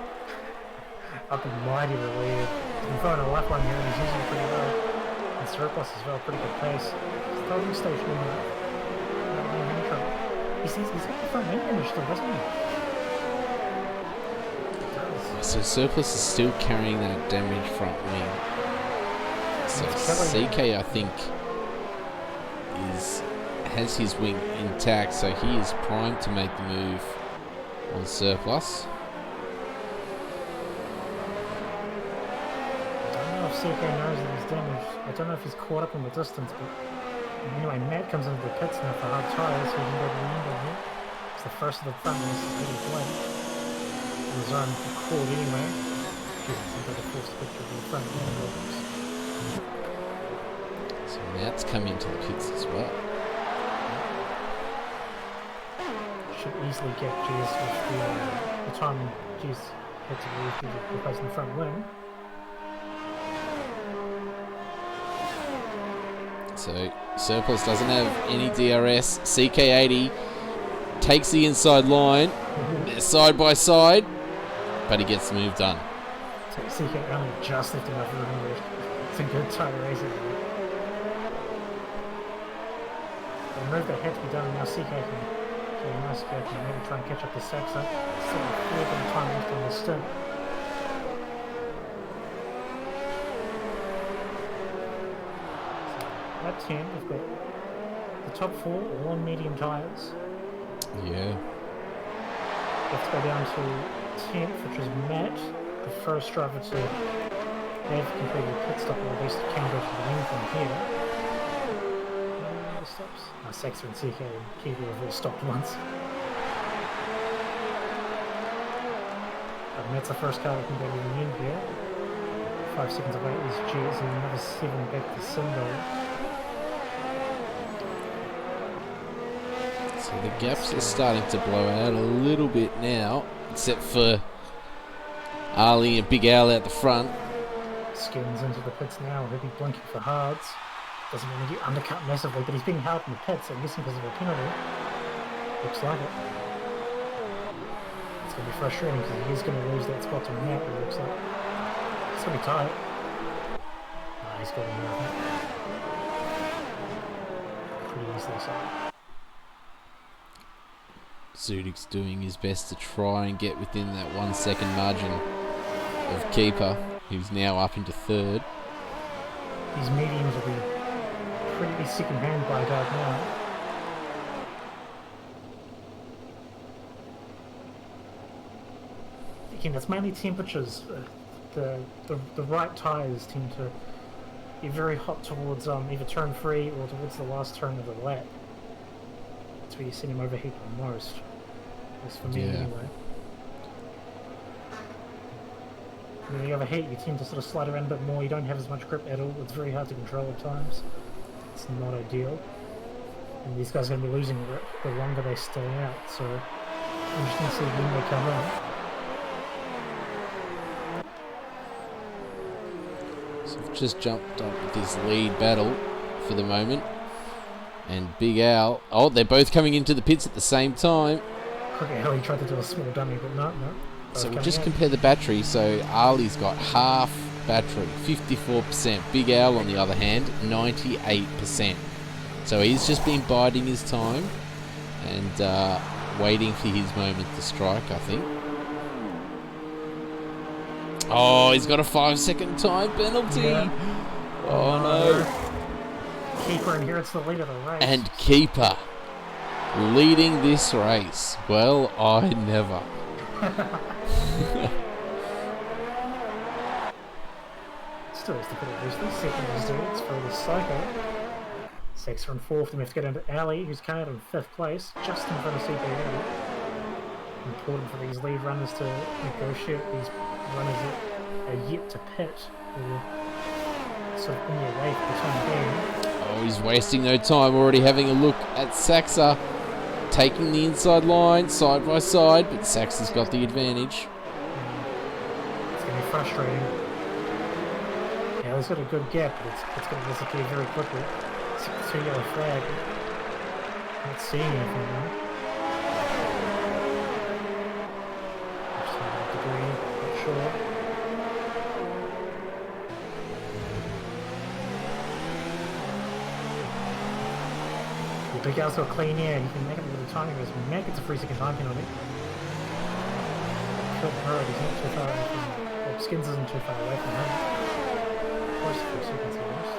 Up in mighty relieved. He's been throwing a left one here and he's using it pretty well. And Surplus as well, pretty good pace. He's totally stationary now. Not having any trouble. He's got the front wing damage still, doesn't he? So Surplus is still carrying that damage front wing. So CK, I think, has his wing intact, so he is primed to make the move on Surplus. I don't know if CK knows that he's damaged. I don't know if he's caught up in the distance, but anyway, Matt comes into the pits now for hard tyres, so he can go to the end of here. It's the first of the front race is pretty blank. He was on caught anyway. Jesus, I've got to force a picture of the front end. So Matt's come into the pits as well. Should easily get G's with the time G's had to replace in the front wing. So Surplus doesn't have any DRS. CK80 takes the inside line. They're side by side, but he gets the move done. CK only just left enough room here. It's a good time to race it. The move that had to be done, now CK can get a nice gap and maybe try and catch up to Saxa. Still a fair bit of time left on the stint. So at 10, we've got the top 4 all on medium tyres. Yeah. We have to go down to 10th, which is Matt, the first driver to have completed a pit stop, or at least counter to the win from here. Stops. Saxa and CK and Kiwi have all stopped once. And that's the first car that can go to the end here. 5 seconds away is Jez and another 7 back to Sindo. So the gaps are starting to blow out a little bit now, except for Ali and Big Al out the front. Skins into the pits now, he'll be blinking for hards. Doesn't want to get undercut massively, but he's being held in the pits, I'm guessing because of a penalty. Looks like it. It's going to be frustrating because he's going to lose that spot to Matt, it looks like. It's going to be tight. Nah, he's got to move it. Pretty easily so. Zudik's doing his best to try and get within that 1 second margin of Keeper, who's now up into third. These mediums will be pretty second hand by God now. Again, it's mainly temperatures. The right tyres tend to be very hot towards either turn 3 or towards the last turn of the lap. That's where you see them overheat the most. That's for me anyway. When you overheat, you tend to sort of slide around a bit more. You don't have as much grip at all. It's very hard to control at times. It's not ideal. And these guys are going to be losing grip the longer they stay out. So interesting to see when they come in. So we've just jumped up with this lead battle for the moment. And Big Al, oh, they're both coming into the pits at the same time. Okay, he tried to do a small dummy, but no. So we'll just compare the battery. So Ali's got half battery, 54%. Big Al, on the other hand, 98%. So he's just been biding his time and waiting for his moment to strike, I think. Oh, he's got a 5-second time penalty. Yeah. Oh, no. Keeper inherits the lead of the race. And Keeper leading this race. Well, I never. Still has to put it loosely. Second is Zurich for the Psycho. Saxa in 4th, and we have to go down to Ali, who's come out in 5th place, just in front of CPA. Important for these lead runners to negotiate these runners that are yet to pit, or sort of in their way for the time being. Oh, he's wasting no time, already having a look at Saxa. Taking the inside line, side by side, but Saxa's got the advantage. It's going to be frustrating. Yeah, he's got a good gap, but it's going to disappear very quickly. It's a 2 yellow flag. Not seeing anything now. Degree, not sure. Big Al's got clean air, he can make it a little tiny as Matt gets a 3-second time penalty. Killed Bird, he's not too far away from him. Well, Skins isn't too far away from him. Close to 3 seconds almost.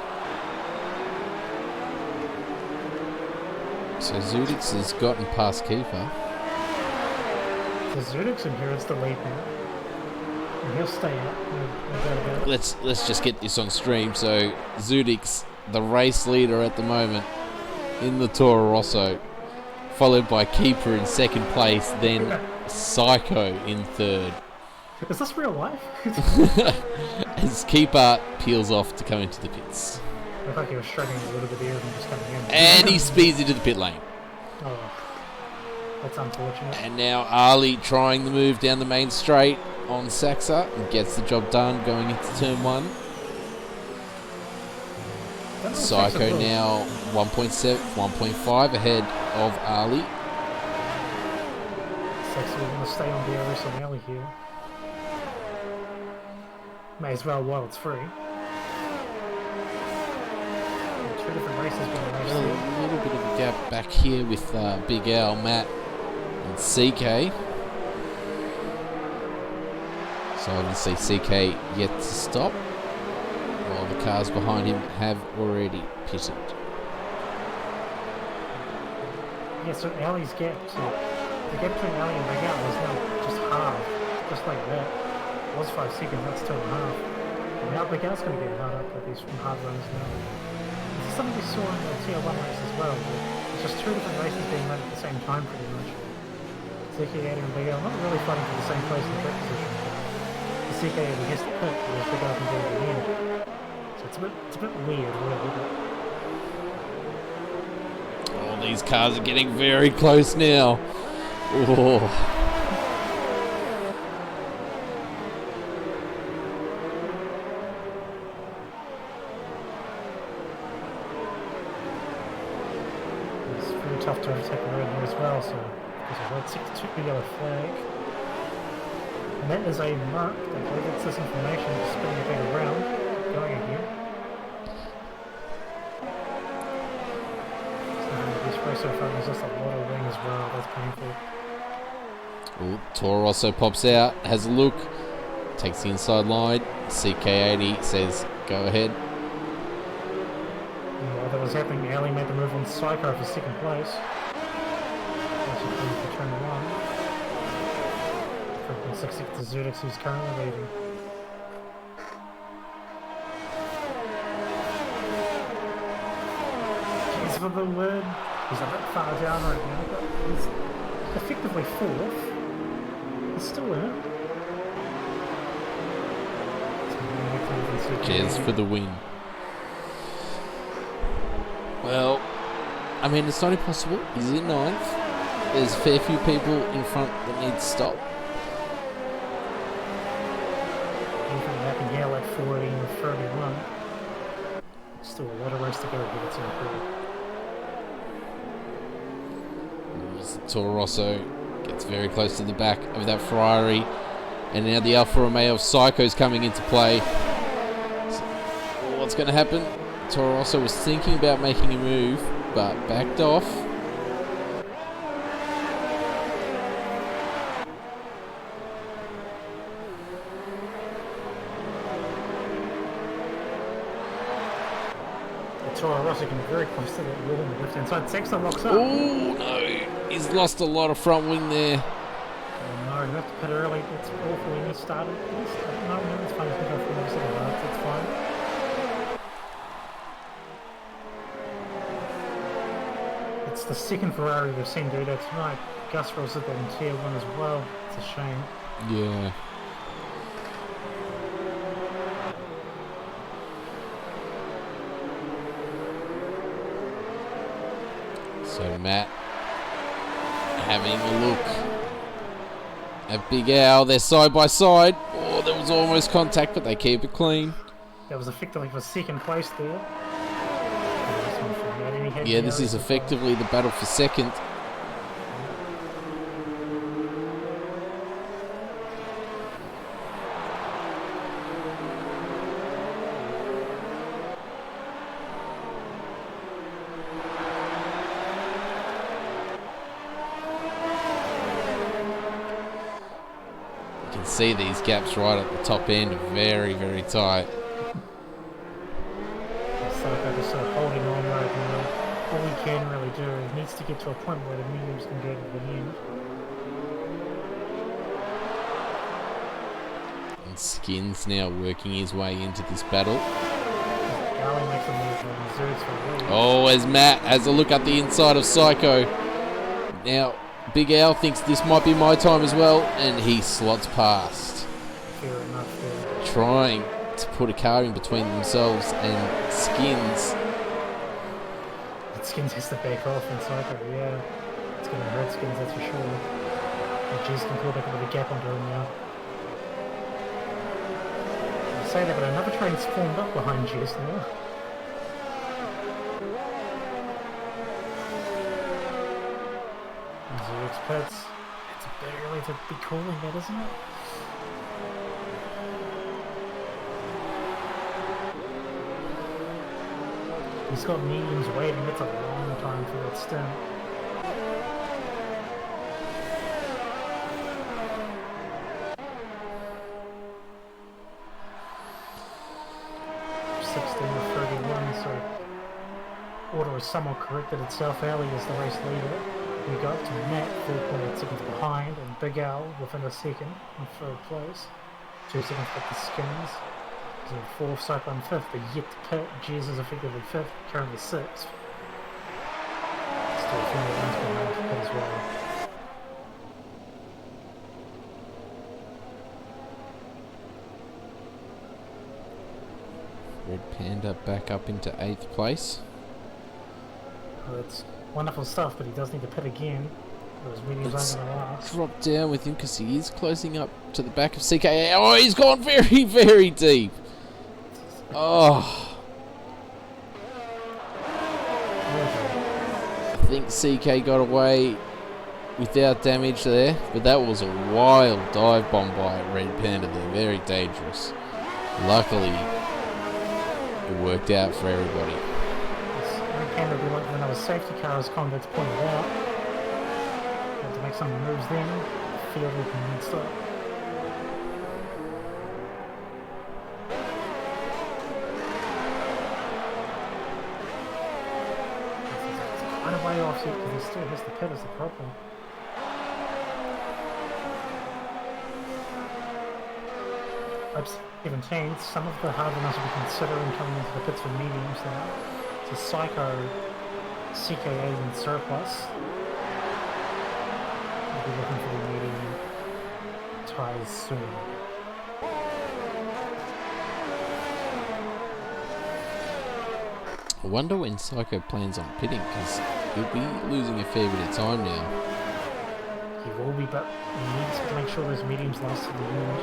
So Zudix has gotten past Keeper. So Zudix inherits the lead now. And he'll stay out. No doubt about it. Let's just get this on stream. So Zudix, the race leader at the moment, in the Toro Rosso, followed by Keeper in 2nd place, then Psycho in 3rd. Is this real life? As Keeper peels off to come into the pits. I looked like he was struggling a little bit there and just coming in. And he speeds into the pit lane. Oh, that's unfortunate. And now Ali trying the move down the main straight on Saxa and gets the job done going into turn 1. Psycho now 1.7, 1.5 ahead of Ali. Saxa will want to stay on DRS on Ali here. May as well while it's free. Two different races being raced here. A little bit of a gap back here with Big Al, Matt, and CK. So obviously CK yet to stop, while the cars behind him have already pitted. Yeah, so Ali's gap, so the gap between Ali and Big Al was now just half, just like that. It was 5 seconds, that's 2.5. And now Big Al's going to get hard up with these hard runs now. This is something we saw in the Tier 1 race as well, but it's just 2 different races being run at the same time pretty much. CK and Big Al not really fighting for the same place in the track position. The CK has to pit, whereas Big Al can go to the end. So it's a bit weird, really, but These cars are getting very close now. Oh. it's very tough to overtake the road here as well, so there's a red 62 yellow flag. And that is a mark that gets this information, spinning it back around, going again. So far, there's just a lot of wing as well. That's painful. Ooh, Toro Rosso pops out, has a look, takes the inside line. CK80 says, "Go ahead." While that was happening, Ali made the move on Psycho for second place. Actually coming for turn 1. From 60 to Zudix, who's currently leading. Jeez, for the win. He's a bit far down right now, but he's effectively 4th. He's still in it. Cheers for the win. Well, I mean, it's not impossible. He's in 9th. There's a fair few people in front that need to stop. Anything happened here at 40 and 31. Still a lot of race to go here. It's incredible. Toro Rosso gets very close to the back of that Ferrari, and now the Alfa Romeo of Psycho's coming into play. So, what's going to happen? Toro Rosso was thinking about making a move, but backed off. Toro Rosso can very close to that wall on the left-hand side. Sexton locks up. Oh no, he's lost a lot of front wing there. Oh no, you have to pit early. It's awful when he started. No, it's fine. He's going to go for another second lap. It's fine. It's the second Ferrari we've seen do that tonight. Gus Ross did that in Tier 1 as well. It's a shame. Yeah. So Matt having a look at Big Al. They're side by side. Oh, there was almost contact, but they keep it clean. That was effectively for second place there. Yeah, this is effectively the battle for second. See these gaps right at the top end, very, very tight. Psycho just sort of holding on right now. All he can really do is needs to get to a point where the mediums can go to the end. And Skins now working his way into this battle. Ali makes a move on Zergs for the lead. Oh, as Matt has a look at the inside of Psycho. Now, Big Al thinks this might be my time as well, and he slots past. Fair enough there. Trying to put a car in between themselves and Skins. But Skins has to back off in Psycho, yeah. It's going to hurt Skins, that's for sure. And Jess can pull back a bit of gap onto him now. I say that, but another train's formed up behind Jess now. Zergs pits. It's a bit early to be calling that, isn't it? He's got mediums waiting. It's a long time for that stint. So order has somewhat corrected itself. Early as the race leader. We got to Matt 4.8 seconds behind, and Big Al within a second in third place. 2 seconds back to Skins. He's in fourth, Cyclone fifth, but yet to pit. Jez is effectively fifth, currently sixth. Still a few more runs behind to pit as well. Red Panda back up into 8th place. Well, it's wonderful stuff, but he does need to pit again. Those mediums aren't going to last. Drop down with him because he is closing up to the back of CK. Oh, he's gone very, very deep. Oh. I think CK got away without damage there, but that was a wild dive bomb by Red Panda there. Very dangerous. Luckily, it worked out for everybody. Red Panda will be looking for another safety car, as Convict's pointed out. Had to make some moves then. The field looking mixed up. Quite a way off because he still has the pit as the problem. Lap 17, some of the hard runners will be considering coming into the pits for mediums now. So Psycho, CKA and Surplus will be looking for the medium ties soon. I wonder when Psycho plans on pitting, because he'll be losing a fair bit of time now. He will be, but he needs to make sure those mediums last to the end.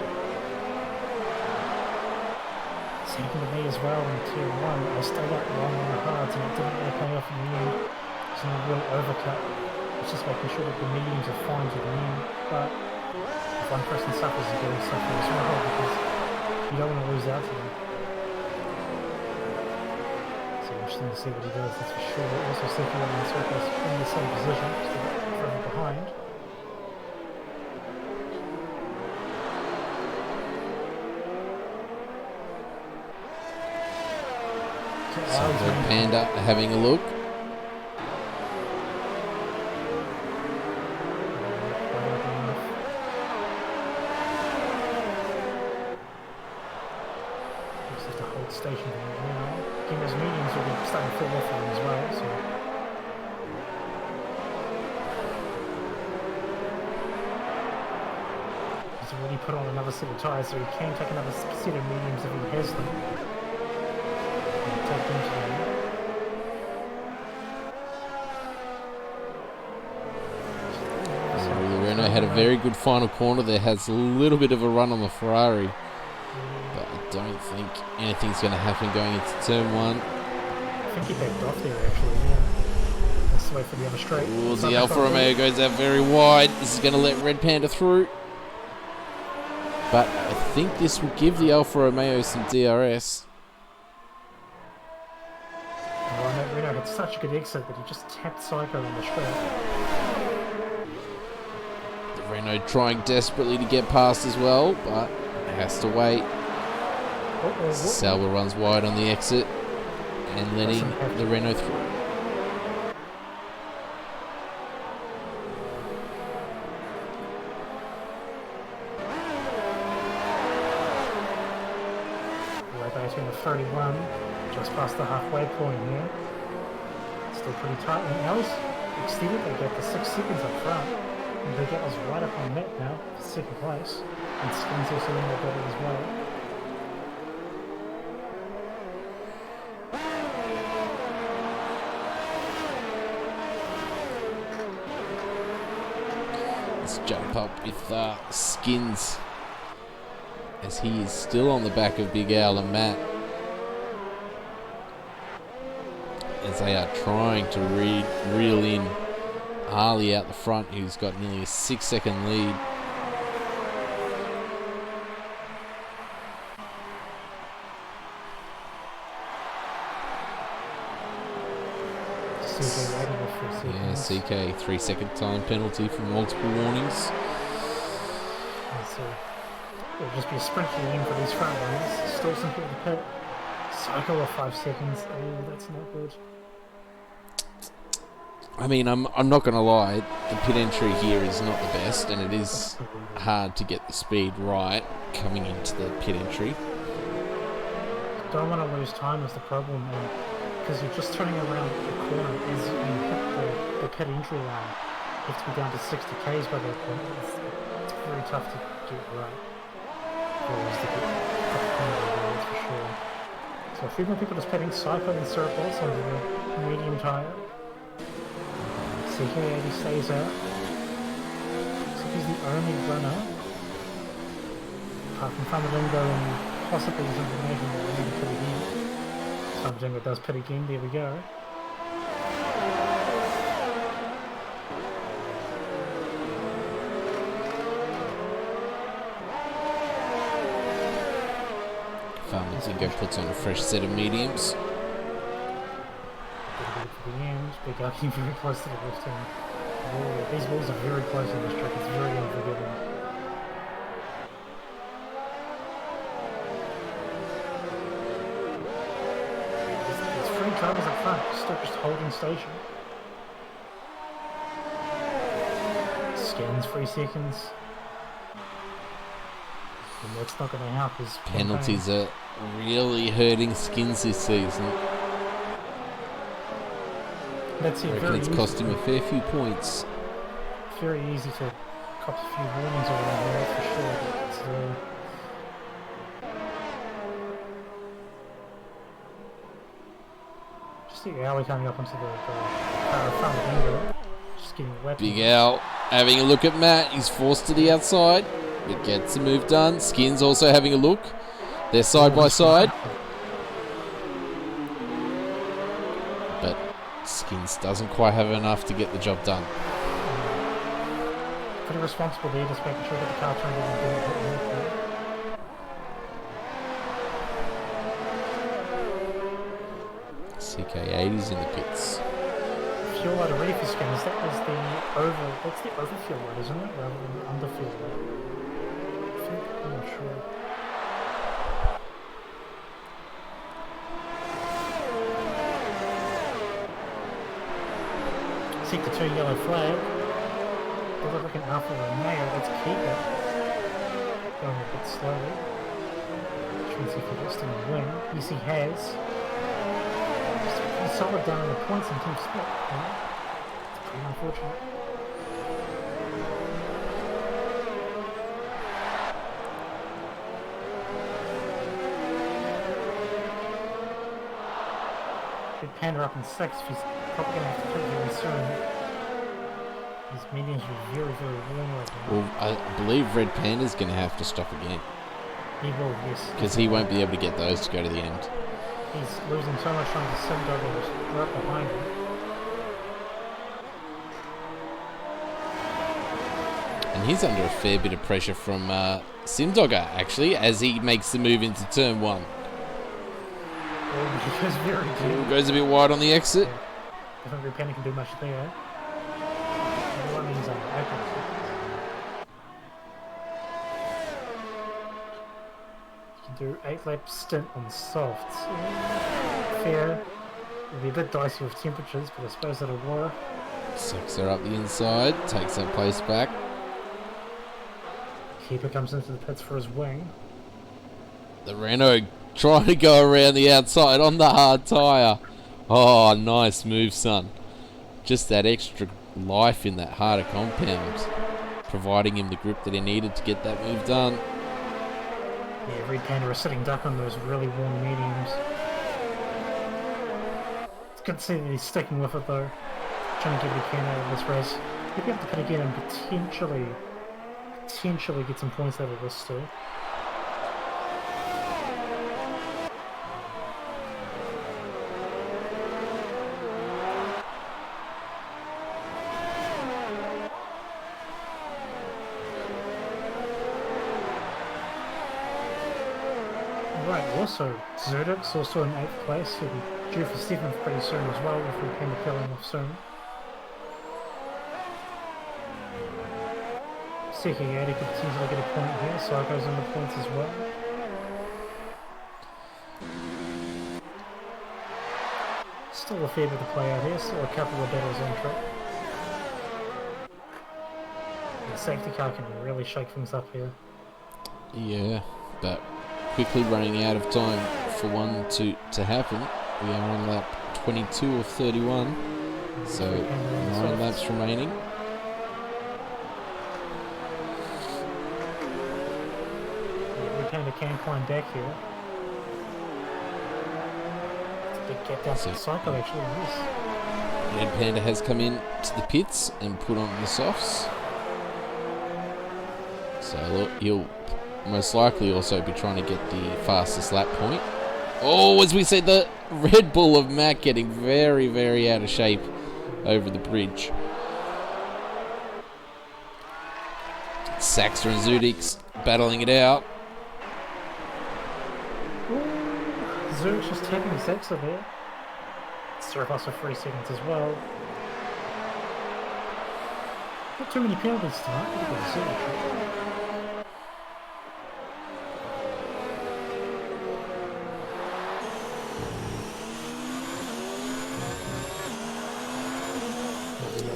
Same to me as well in Tier 1. I stayed out long on the hards and it didn't really pay off in the end. There's no real overcut. It's just making sure that the mediums are fine to the end. But if one person suffers, the other suffers as well, because you don't want to lose out to them. So interesting to see what he does, that's for sure. Also Seeking and Surplus in the same position, so further behind. So Red Panda having a look. Just have to hold station for now. Giga's mediums will be starting to fall off him as well, so. He's already put on another set of tyres, so he can take another set of mediums if he has them. Renault had a very good final corner there, has a little bit of a run on the Ferrari, but I don't think anything's going to happen going into turn 1. I think he backed off there actually, yeah. Let's wait for the other straight. Ooh, the Alfa Romeo goes out very wide. This is going to let Red Panda through, but I think this will give the Alfa Romeo some DRS. Renault had such a good exit that he just tapped Psycho on the straight. Renault trying desperately to get past as well, but has to wait. Salva runs wide on the exit and letting the Renault through. Lap 18 of 31, just past the halfway point here. Still pretty tight. And Alice extended, they get the 6 seconds up front. And Big Al's right up on net now, second place. And Skins also in there better as well. Let's jump up with Skins, as he is still on the back of Big Al and Matt, as they are trying to reel in Harley out the front, who's got nearly a 6-second lead. CJ waited a few Yeah, seconds. CK 3-second time penalty for multiple warnings. Let's see. It'll just be a sprint to the end for these front runners. Still some people to pit. Cycle of 5 seconds. Oh, that's not good. I mean, I'm not going to lie, the pit entry here is not the best, and it is hard to get the speed right coming into the pit entry. Don't want to lose time is the problem, and because you're just turning around the corner as you hit the pit entry line. You have to be down to 60 k's by that point. It's very tough to get right. Always to get the corner there, that's for sure. So a few more people just pitting cycling circles on the medium tyre. CK80 stays out. So he's the only runner, apart from Famalingo and possibly some Canadian that will need to pit again. Famalingo does pit again, there we go. Famalingo puts on a fresh set of mediums. For the end, big Aki very close to the left hand. Oh, these balls are very close on this track, it's very unforgiving. There's 3 drivers up front, still just holding station. Skins 3 seconds. And that's not going to help his Penalties are really hurting Skins this season. That's it, I reckon it's cost him a fair few points. Very easy to cop a few warnings around here, that's for sure. But just see Howie coming up onto the front window. Just getting wet. Big Al having a look at Matt. He's forced to the outside, but gets the move done. Skins also having a look. They're side by side. But Skins doesn't quite have enough to get the job done. Pretty responsible there, just making sure that the car turned in and didn't hit the airport. CK80's in the pits. Fuel light already for Skins. That's the over fuel light, isn't it? Rather than the under fuel light. I think, I'm not sure. Seek the 2 yellow flag. They look like an Alpha Romeo. Let's keep it. Going a bit slowly. Trying to see if he gets to the win. Yes, he has. He's solid down in the points in team split. Yeah. It's pretty unfortunate. Big Panda up in 6th. He's probably going to have to pit very soon. His mediums are very, very warm right now. Well, I believe Red Panda's going to have to stop again. He will, yes. Because he won't be able to get those to go to the end. He's losing so much time to Simdog who's right behind him. And he's under a fair bit of pressure from Simdogger, actually, as he makes the move into turn 1. Oh, he goes very deep. Goes a bit wide on the exit. I don't think Panda can do much there. That means accuracy. You can do 8-lap stint on softs. Fair. It'll be a bit dicey with temperatures, but I suppose that'll work. Sucks her up the inside, takes that place back. Keeper comes into the pits for his wing. The Renault trying to go around the outside on the hard tyre. Oh, nice move, son. Just that extra life in that harder compound, providing him the grip that he needed to get that move done. Yeah, Red Panda is sitting duck on those really warm mediums. It's good to see that he's sticking with it though. Trying to get what he can out of this race. He'll be able to pit again and potentially get some points out of this still. Right, also, Zerdik's also in 8th place. He'll be Due for 7th pretty soon as well, if we can be killing off soon. Seki 80 could potentially get a point here, Psycho's on the points as well. Still a fair bit to play out here, still a couple of battles on track. The safety car can really shake things up here. Yeah, but quickly running out of time for one to happen. We are on lap 22 of 31, so 9 laps remaining. Retainer can climb back here. Get down to the cycle actually, yes. Red Panda has come in to the pits and put on the softs. So he'll most likely also be trying to get the fastest lap point. Oh, as we said, the Red Bull of Mac getting very, very out of shape over the bridge. Saxter and Zudix battling it out. Zudix just taking the Saxter there. Surplus for 3 seconds as well. Not too many penalties tonight. Look at the Zudix.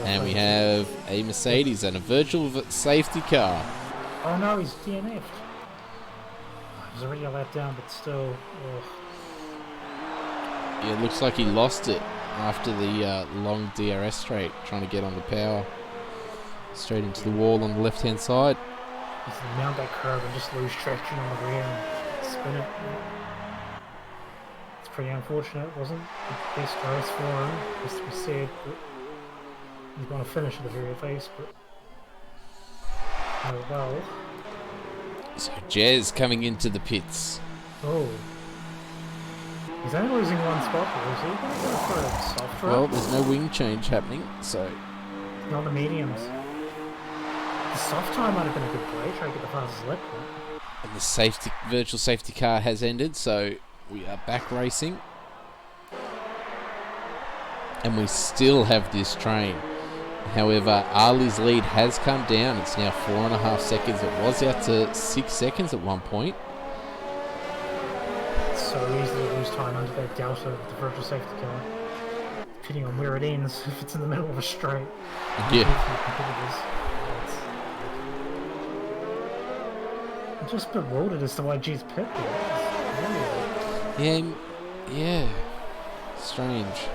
And we have a Mercedes and a virtual safety car. Oh no, he's DNF'd. He was already a lap down, but still. Ugh. Yeah, it looks like he lost it after the long DRS straight, trying to get on the power. Straight into the wall on the left-hand side. He's to mount that curve and just lose traction on the rear and spin it. It's pretty unfortunate, wasn't the best race for him, as we said. But he's going to finish at the very least, but oh well. So Jez coming into the pits. Oh. He's only losing one spot, or is he going to go for a soft run? Well, there's no wing change happening, so... Not the mediums. The soft tire might have been a good play, try to get the fastest lap point. And the virtual safety car has ended, so we are back racing. And we still have this train. However, Ali's lead has come down. It's now 4.5 seconds. It was out to 6 seconds at one point. So easy to lose time under that delta with the virtual safety car. Depending on where it ends, if it's in the middle of a straight. Yeah. I'm just bewildered as to why G's pit there. Yeah. Strange.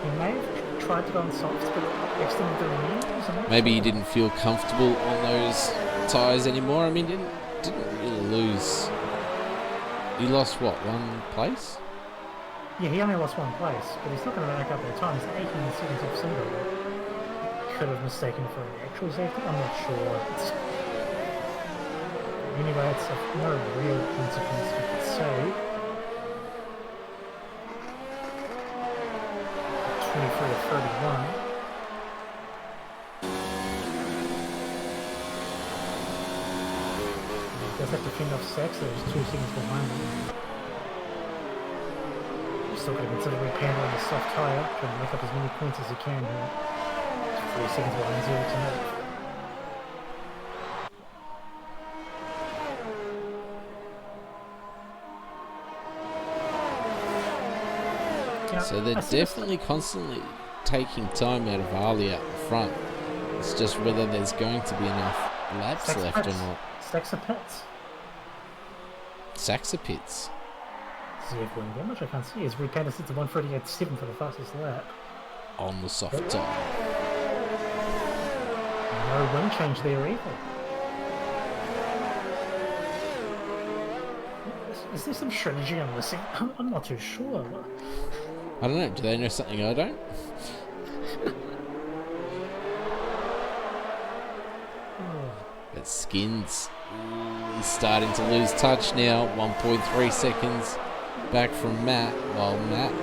He may have tried to go on softs, but extended the mediums. Maybe he didn't feel comfortable on those tyres anymore. I mean, didn't really lose. He lost what, 1 place? Yeah, he only lost 1 place, but he's not going to make up their time. He's 18 seconds off single. Could have mistaken for an actual safety. I'm not sure. Anyway, it's of no real consequence, you could say. 23 to 31. He does have to fend off Sax, so he's 2 seconds behind him. He's still going to consider repandling the soft tyre, trying to make up as many points as he can here. 3 seconds behind 0 to 0. So they're definitely constantly taking time out of Ali out the front. It's just whether there's going to be enough laps left or not. Saxa pits. Saxa pits. See if winning that much I can't see. His repander sits at 138.7 for the fastest lap. On the soft tyre. No wing change there either. Is there some strategy I'm missing? I'm not too sure. I don't know. Do they know something I don't? But Skins, he's starting to lose touch now. 1.3 seconds back from Matt, while Matt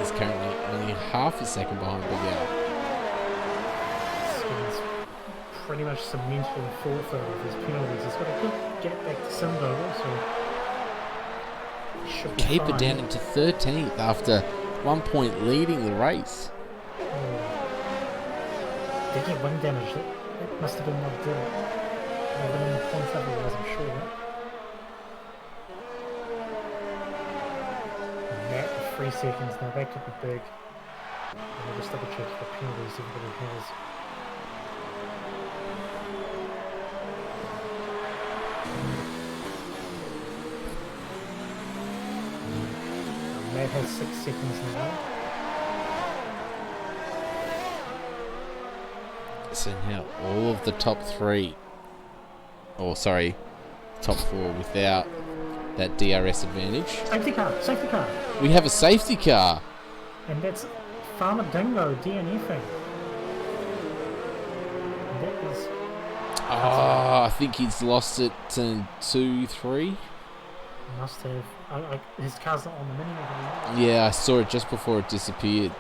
is currently only half a second behind Big Al. Skins pretty much cemented in 4/3 of his penalties. He's got a good gap back to Simbo, so should be Keep it fine. down into 13th after 1 point leading the race. They get wing damage. It must have been what did it. They were in the points otherwise, I'm sure. And that, 3 seconds now, that could be big. Let me just double check the penalties everybody has. Matt has 6 seconds now. So now all of the top 3, or sorry, top 4 without that DRS advantage. Safety car! Safety car! We have a safety car. And that's Farmer Dingo DNFing. And that is... Oh, I think he's lost it in 2, 3. Must have. His car's not on the mini anymore. Yeah, I saw it just before it disappeared.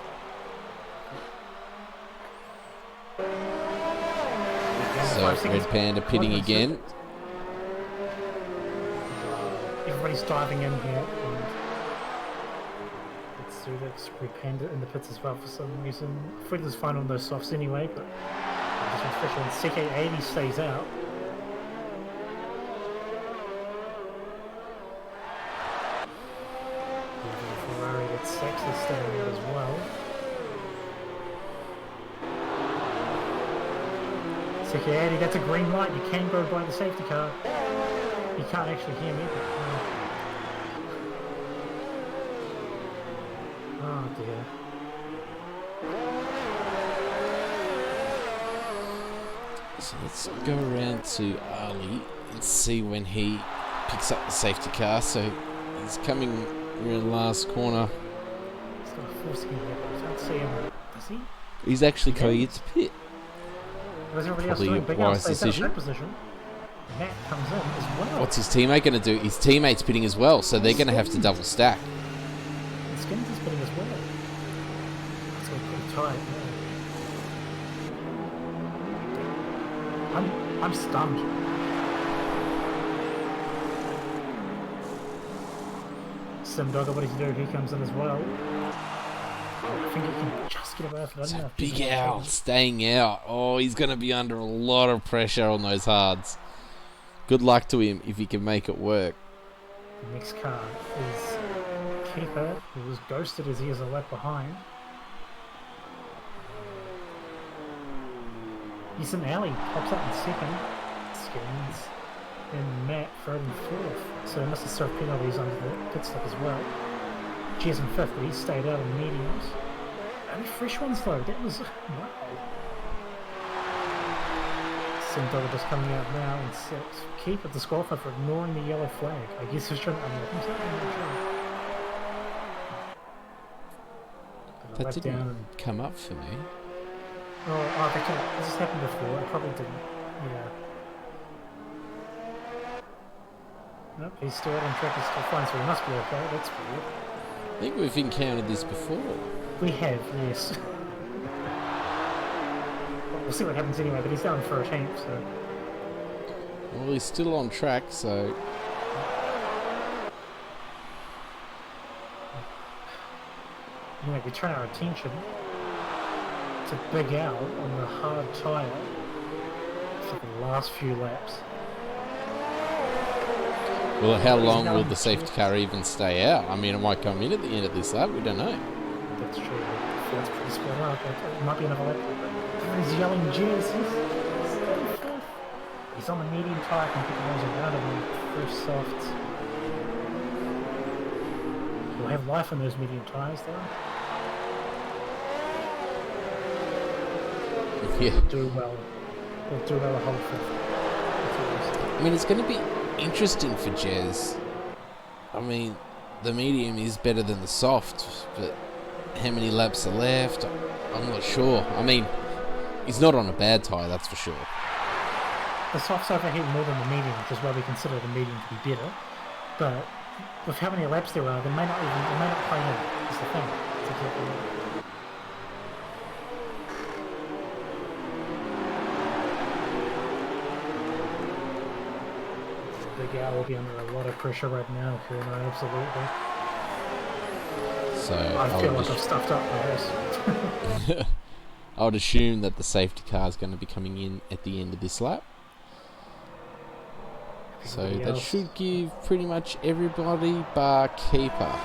So Red Panda pitting again. Everybody's diving in here, and let's do that. Red Panda in the pits as well for some reason. Fred is fine on those softs anyway, but just refreshing. CK80 stays out. Ferrari that's actually staying out as well. CK80, that's a green light. You can go by the safety car. You can't actually hear me. Oh dear. So let's go around to Ali and see when he picks up the safety car. So he's coming around the last corner. He's got a 4 second gap. I can't see him. Does he? He's actually going into pit. Was everybody else Probably doing? a Big Al wise stays out of decision. that position. Matt comes in as well. What's his teammate going to do? His teammate's pitting as well, so they're going to have to double stack. And Skins is pitting as well. It's all pretty tight. Yeah. I'm stunned. Simdogger, what does he do? He comes in as well. I think he can just get away with it. I don't know if he's Big gonna Al try. staying out. Oh, he's going to be under a lot of pressure on those hards. Good luck to him if he can make it work. The next car is Keeper, who was ghosted as he is a lap behind. Ethan Alley pops up in second. Skins. And Matt third and fourth. So they must have served penalties under the pit stop as well. Cheers in fifth, but he stayed out in mediums. Only fresh ones though. That was wow. Simdogger just coming out now in sixth. Keeper disqualified for ignoring the yellow flag. I guess he's trying to unlock himself. I'm not sure. But a That lap didn't down and come up for me. oh, they can't. This has happened before. It probably didn't. Yeah. Nope, he's still out on track. He's still fine, so he must be okay. That's weird. I think we've encountered this before. We have, yes. We'll see what happens anyway, but he's down for a tank, so... Well, he's still on track, so... Anyway, we turn our attention to Big Al on the hard tyre for the last few laps. Well, how long will the safety car even stay out? I mean, it might come in at the end of this lap. We don't know. That's true. The field's pretty split up. It might be another lap. Everybody's yelling, "Jeez, he's on the medium tyre, can pick those around him with fresh softs." We'll have life on those medium tyres, though. Yeah. Do well. We'll do well a whole fifth. I mean, it's going to be interesting for Jez. I mean, the medium is better than the soft, but how many laps are left? I'm not sure. I mean, he's not on a bad tyre, that's for sure. The softs overheat more than the medium, which is why we consider the medium to be better. But with how many laps there are, they may not play in. That's the thing. It's exactly right. Big Al will be under a lot of pressure right now, Kuno, absolutely. So I feel like I've stuffed up my race. I would assume that the safety car is going to be coming in at the end of this lap. So that should give pretty much everybody bar Keeper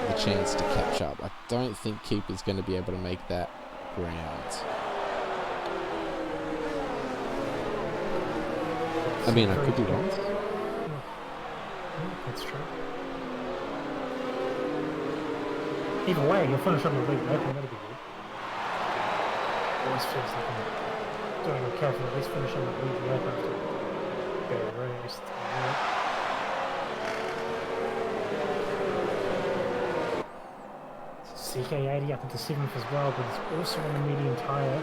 the chance to catch up. I don't think Keeper's going to be able to make that ground. I mean, I could be wrong. That's true. Either way, you'll finish on the lead lap, and that'll be good. Always feels like I'm doing okay for at least finish on the lead lap after being raced. CK80 up into 7th as well, but it's also on the medium tyre.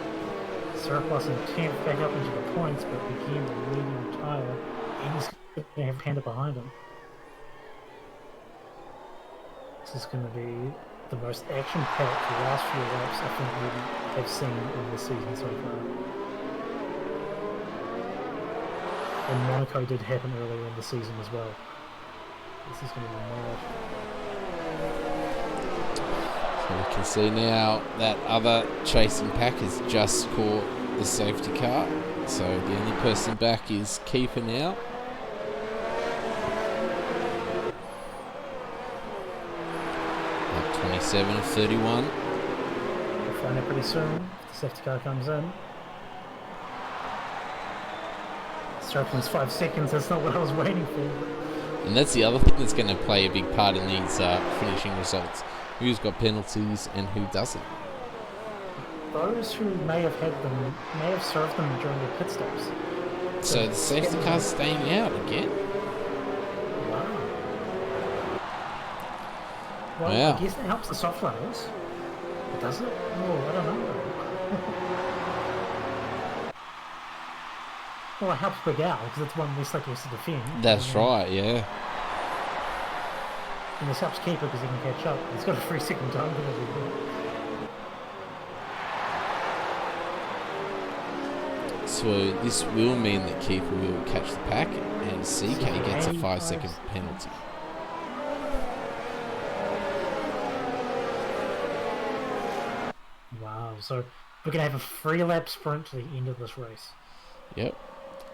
Surplus and 10th back up into the points, but again, the medium tyre, and he's going to have Panda behind him. This is going to be the most action-packed last few laps I think we have seen in this season so far. And Monaco did happen earlier in the season as well. This is going to be mad. So we can see now that other chasing pack has just caught the safety car. So the only person back is Keeper now. At 27 of 31. We'll find out pretty soon if the safety car comes in. Strickland's 5 seconds, that's not what I was waiting for. And that's the other thing that's going to play a big part in these finishing results. Who's got penalties and who doesn't. Those who may have had them may have served them during their pit stops. So the safety car's staying out again? Wow. Well, Wow. I guess it helps the soft lanes. But does it? Oh, I don't know. Well, it helps Big Al, because it's one less likely to defend. That's right, yeah. And this helps Keeper because he can catch up. He's got a 3-second time penalty. So this will mean that Keeper will catch the pack and CK gets a 5-second penalty. Wow, so we're going to have a 3-lap sprint to the end of this race. Yep.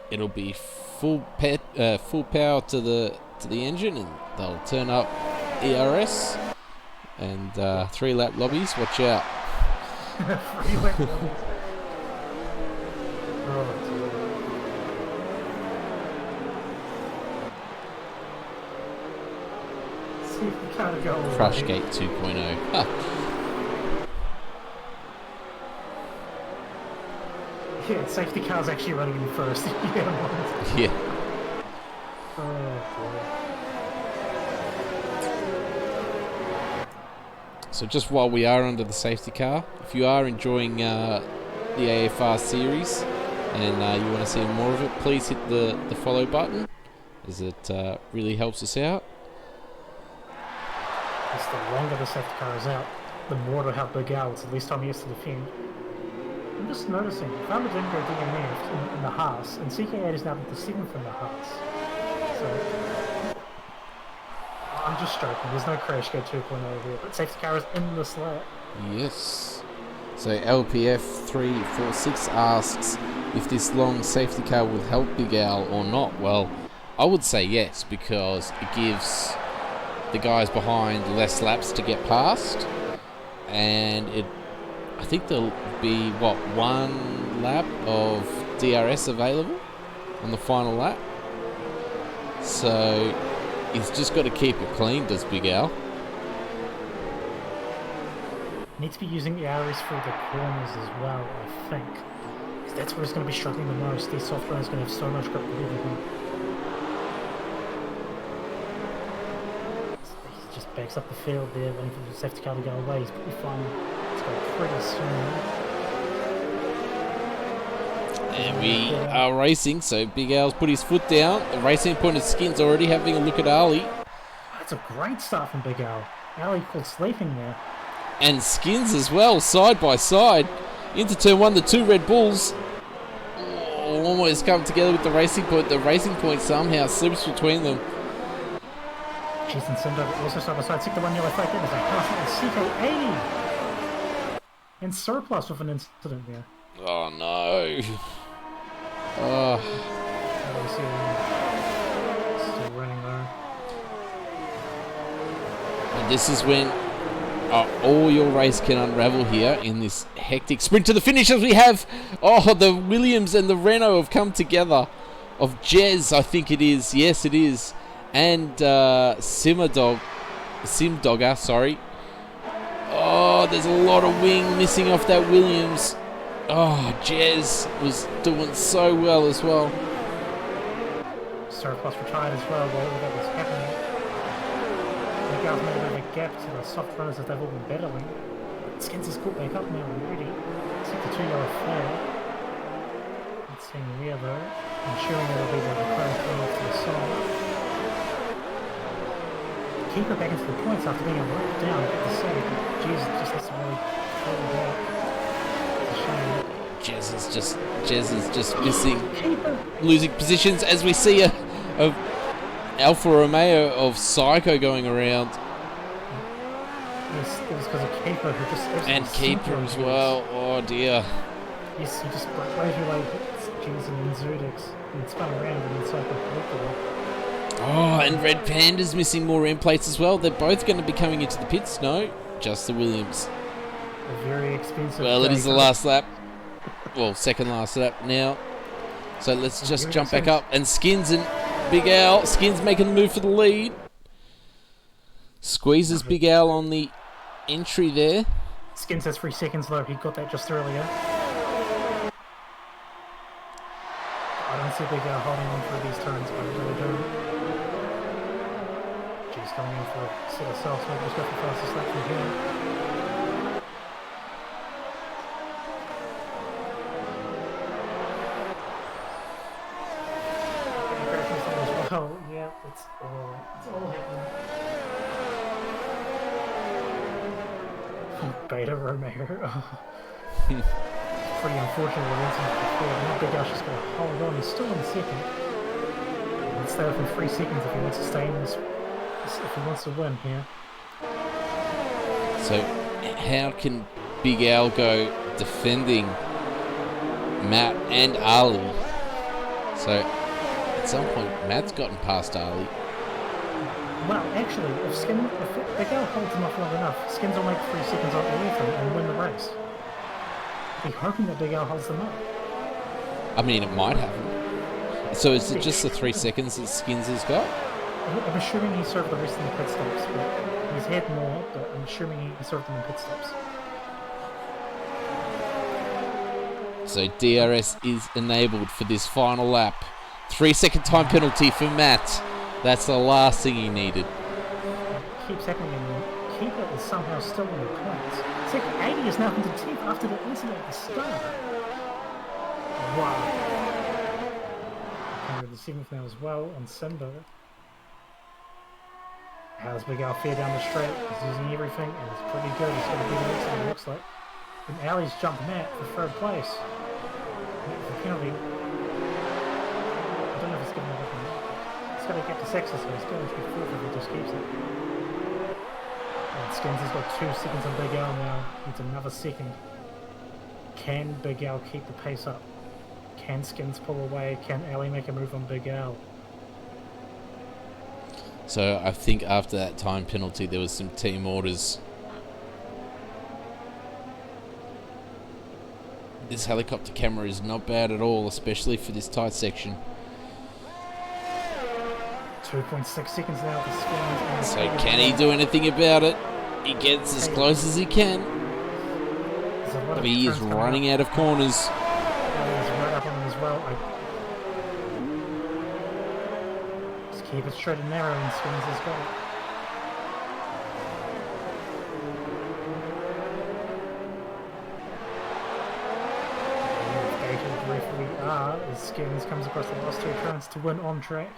It'll be full power to the engine, and they'll turn up ERS and 3-lap lobbies. Watch out. 3-lap lobbies. Oh, dear. See if we can't go away. Crushgate 2.0. Ha. Yeah, safety car's actually running in first. Yeah. Oh, boy. So just while we are under the safety car, if you are enjoying the AFR series and you want to see more of it, please hit the follow button, as it really helps us out. Just the longer the safety car is out, the more it'll help Big Al. It's the least time he has to defend. I'm just noticing, Farmer didn't go DNF in the Haas, and CK8 is now the 7th in the Haas. So, I'm just stroking, there's no crash go 2.0 here, but safety car is in the slot. Yes. So LPF 346 asks if this long safety car will help Big Al or not. Well, I would say yes, because it gives the guys behind less laps to get past, and I think there'll be, what, 1 lap of DRS available on the final lap. So he's just got to keep it clean, does Big Al. Needs to be using the arrows through the corners as well, I think. Because that's where he's going to be struggling the most. These soft runners are going to have so much grip with everything. He just backs up the field there, waiting for the safety car to go away. He's pretty fine. It's going pretty soon. And we are racing, so Big Al's put his foot down. The racing point of Skin's already having a look at Ali. That's a great start from Big Al. Ali called sleeping there. And Skins as well, side by side. Into turn 1, the 2 Red Bulls almost come together with the racing point. The racing point somehow slips between them. Jason Simba also side by side, 6-1 yellow flag. That is a pass at Seco 80. And surplus with an incident there. Oh no. Oh. Still running low. And this is when all your race can unravel here in this hectic sprint to the finish as we have, the Williams and the Renault have come together. Of Jez, I think it is. Yes, it is. And Simdogger, sorry. Oh, there's a lot of wing missing off that Williams. Oh, Jez was doing so well as well. Surplus retired as well while all that was happening. The guys made a bit of a gap to the soft runners that they've all been battling. Skins is caught back up now already. 6-2 yellow flag. Let's see here though. Ensuring it'll be the McLaren coming off to the side. Keep it back into the points after being able to lock down and get the save. Jeez, just has to really hold it out. It's a shame. Jez is just missing, losing positions as we see a Alfa Romeo of Psycho going around. Yes, it was because of Keeper who just... And Keeper as well, oh dear. Yes, he just gradually hits Jeez and then Zudix and spun around and then Psycho collected it. Oh, and Red Panda's missing more end plates as well. They're both going to be coming into the pits. No, just the Williams. A very expensive... Well, it is the last lap. Well, second last lap now. So let's just jump back up. And Skins and Big Al. Skins making the move for the lead. Squeezes Big Al on the entry there. Skins has 3 seconds though. He got that just earlier. I don't see Big Al holding on through these turns, but I really don't. He's coming in for a set of self, so we'll just go for fastest lap from here. Oh, yeah, it's all happening. Beta Romeo. Pretty unfortunate with incident before. Now Big Al's just going to hold on. He's still in second. He'll stay within 3 seconds if he wants to stay in this. If he wants to win here. So, how can Big Al go defending Matt and Ali? So, at some point, Matt's gotten past Ali. Well, actually, if Big Al holds him off long enough, Skins will make 3 seconds off the him and win the race. Be hoping that Big Al holds them up. I mean, it might happen. So, is it just the 3 seconds that Skins has got? I'm assuming he served the rest in the pit stops, but he's had more, but I'm assuming he served them in pit stops. So DRS is enabled for this final lap. 3-second time penalty for Matt. That's the last thing he needed. It keeps happening, and Keeper is somehow still in the points. Second 80 is now into 10th after the incident at the start. Wow. And the 7th now as well on Simba. How's Big Al fare down the straight? He's using everything, and it's pretty good. He's got a big accident, it looks like. And Ali's jumped Matt for 3rd place. The penalty. I don't know if it's giving it up or not. It's got to get to Sexus, so he's going to be 4th if he just keeps it. And Skins has got 2 seconds on Big Al now. Needs another second. Can Big Al keep the pace up? Can Skins pull away? Can Ali make a move on Big Al? So I think after that time penalty, there was some team orders. This helicopter camera is not bad at all, especially for this tight section. 2.6 seconds now for Skins. So can he do anything about it? He gets as close as he can. But he is running out of corners. He's right up on him as well. Just keep it straight and narrow, and Skins has got it. Skins comes across the last 2 turns to win on track.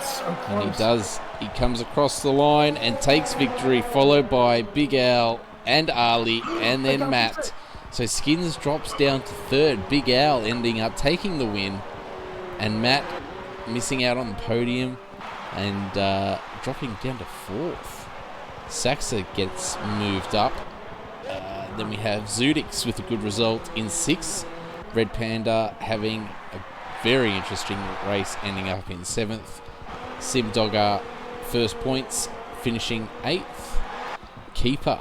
So close. And he does. He comes across the line and takes victory, followed by Big Al and Ali and then Matt. So Skins drops down to 3rd. Big Al ending up taking the win, and Matt missing out on the podium. and dropping down to 4th. Saxa gets moved up. Then we have Zudix with a good result in 6th. Red Panda having a very interesting race, ending up in 7th. Sim Dogger, first points, finishing 8th. Keeper,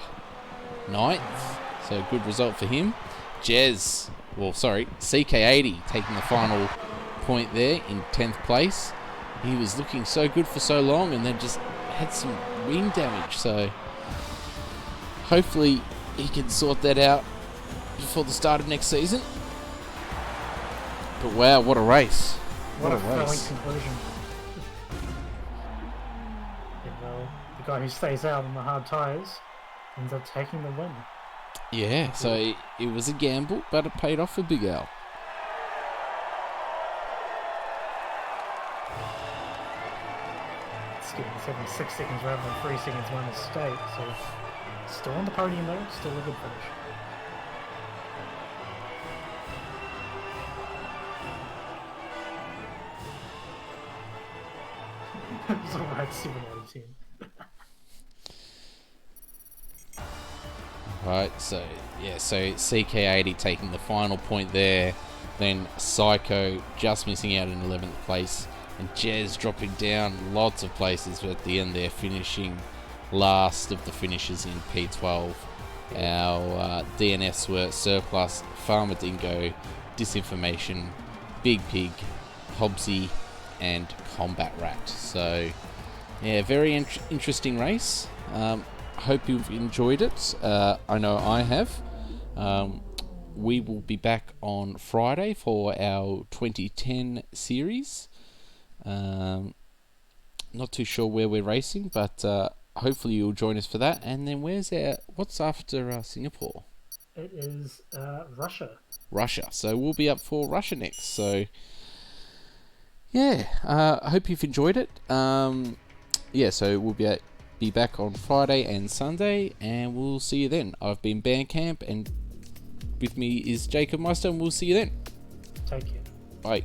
9th. So a good result for him. CK80 taking the final point there in 10th place. He was looking so good for so long and then just had some wing damage. So hopefully he can sort that out before the start of next season. But wow, what a race. What a thrilling conclusion. Well, the guy who stays out on the hard tyres ends up taking the win. Yeah, so it was a gamble, but it paid off for Big Al. It's getting 76 seconds rather than 3 seconds one mistake, so still on the podium though, still a good finish. It's alright, 7 out of 10. Right, so CK80 taking the final point there. Then Psycho just missing out in 11th place. And Jez dropping down lots of places, but at the end there finishing last of the finishers in P12. Our DNFs were Surplus, Farmer Dingo, Disinformation, Big Pig, Hobbsy, and Combat Rat. So, yeah, very interesting race. Hope you've enjoyed it. I know I have. We will be back on Friday for our 2010 series. Not too sure where we're racing, but hopefully you'll join us for that. And then what's after Singapore? It is Russia. Russia. So we'll be up for Russia next. So yeah, I hope you've enjoyed it. So we'll be back on Friday and Sunday, and we'll see you then. I've been Bandcamp, and with me is Jacob Meister, and we'll see you then. Take care. Bye.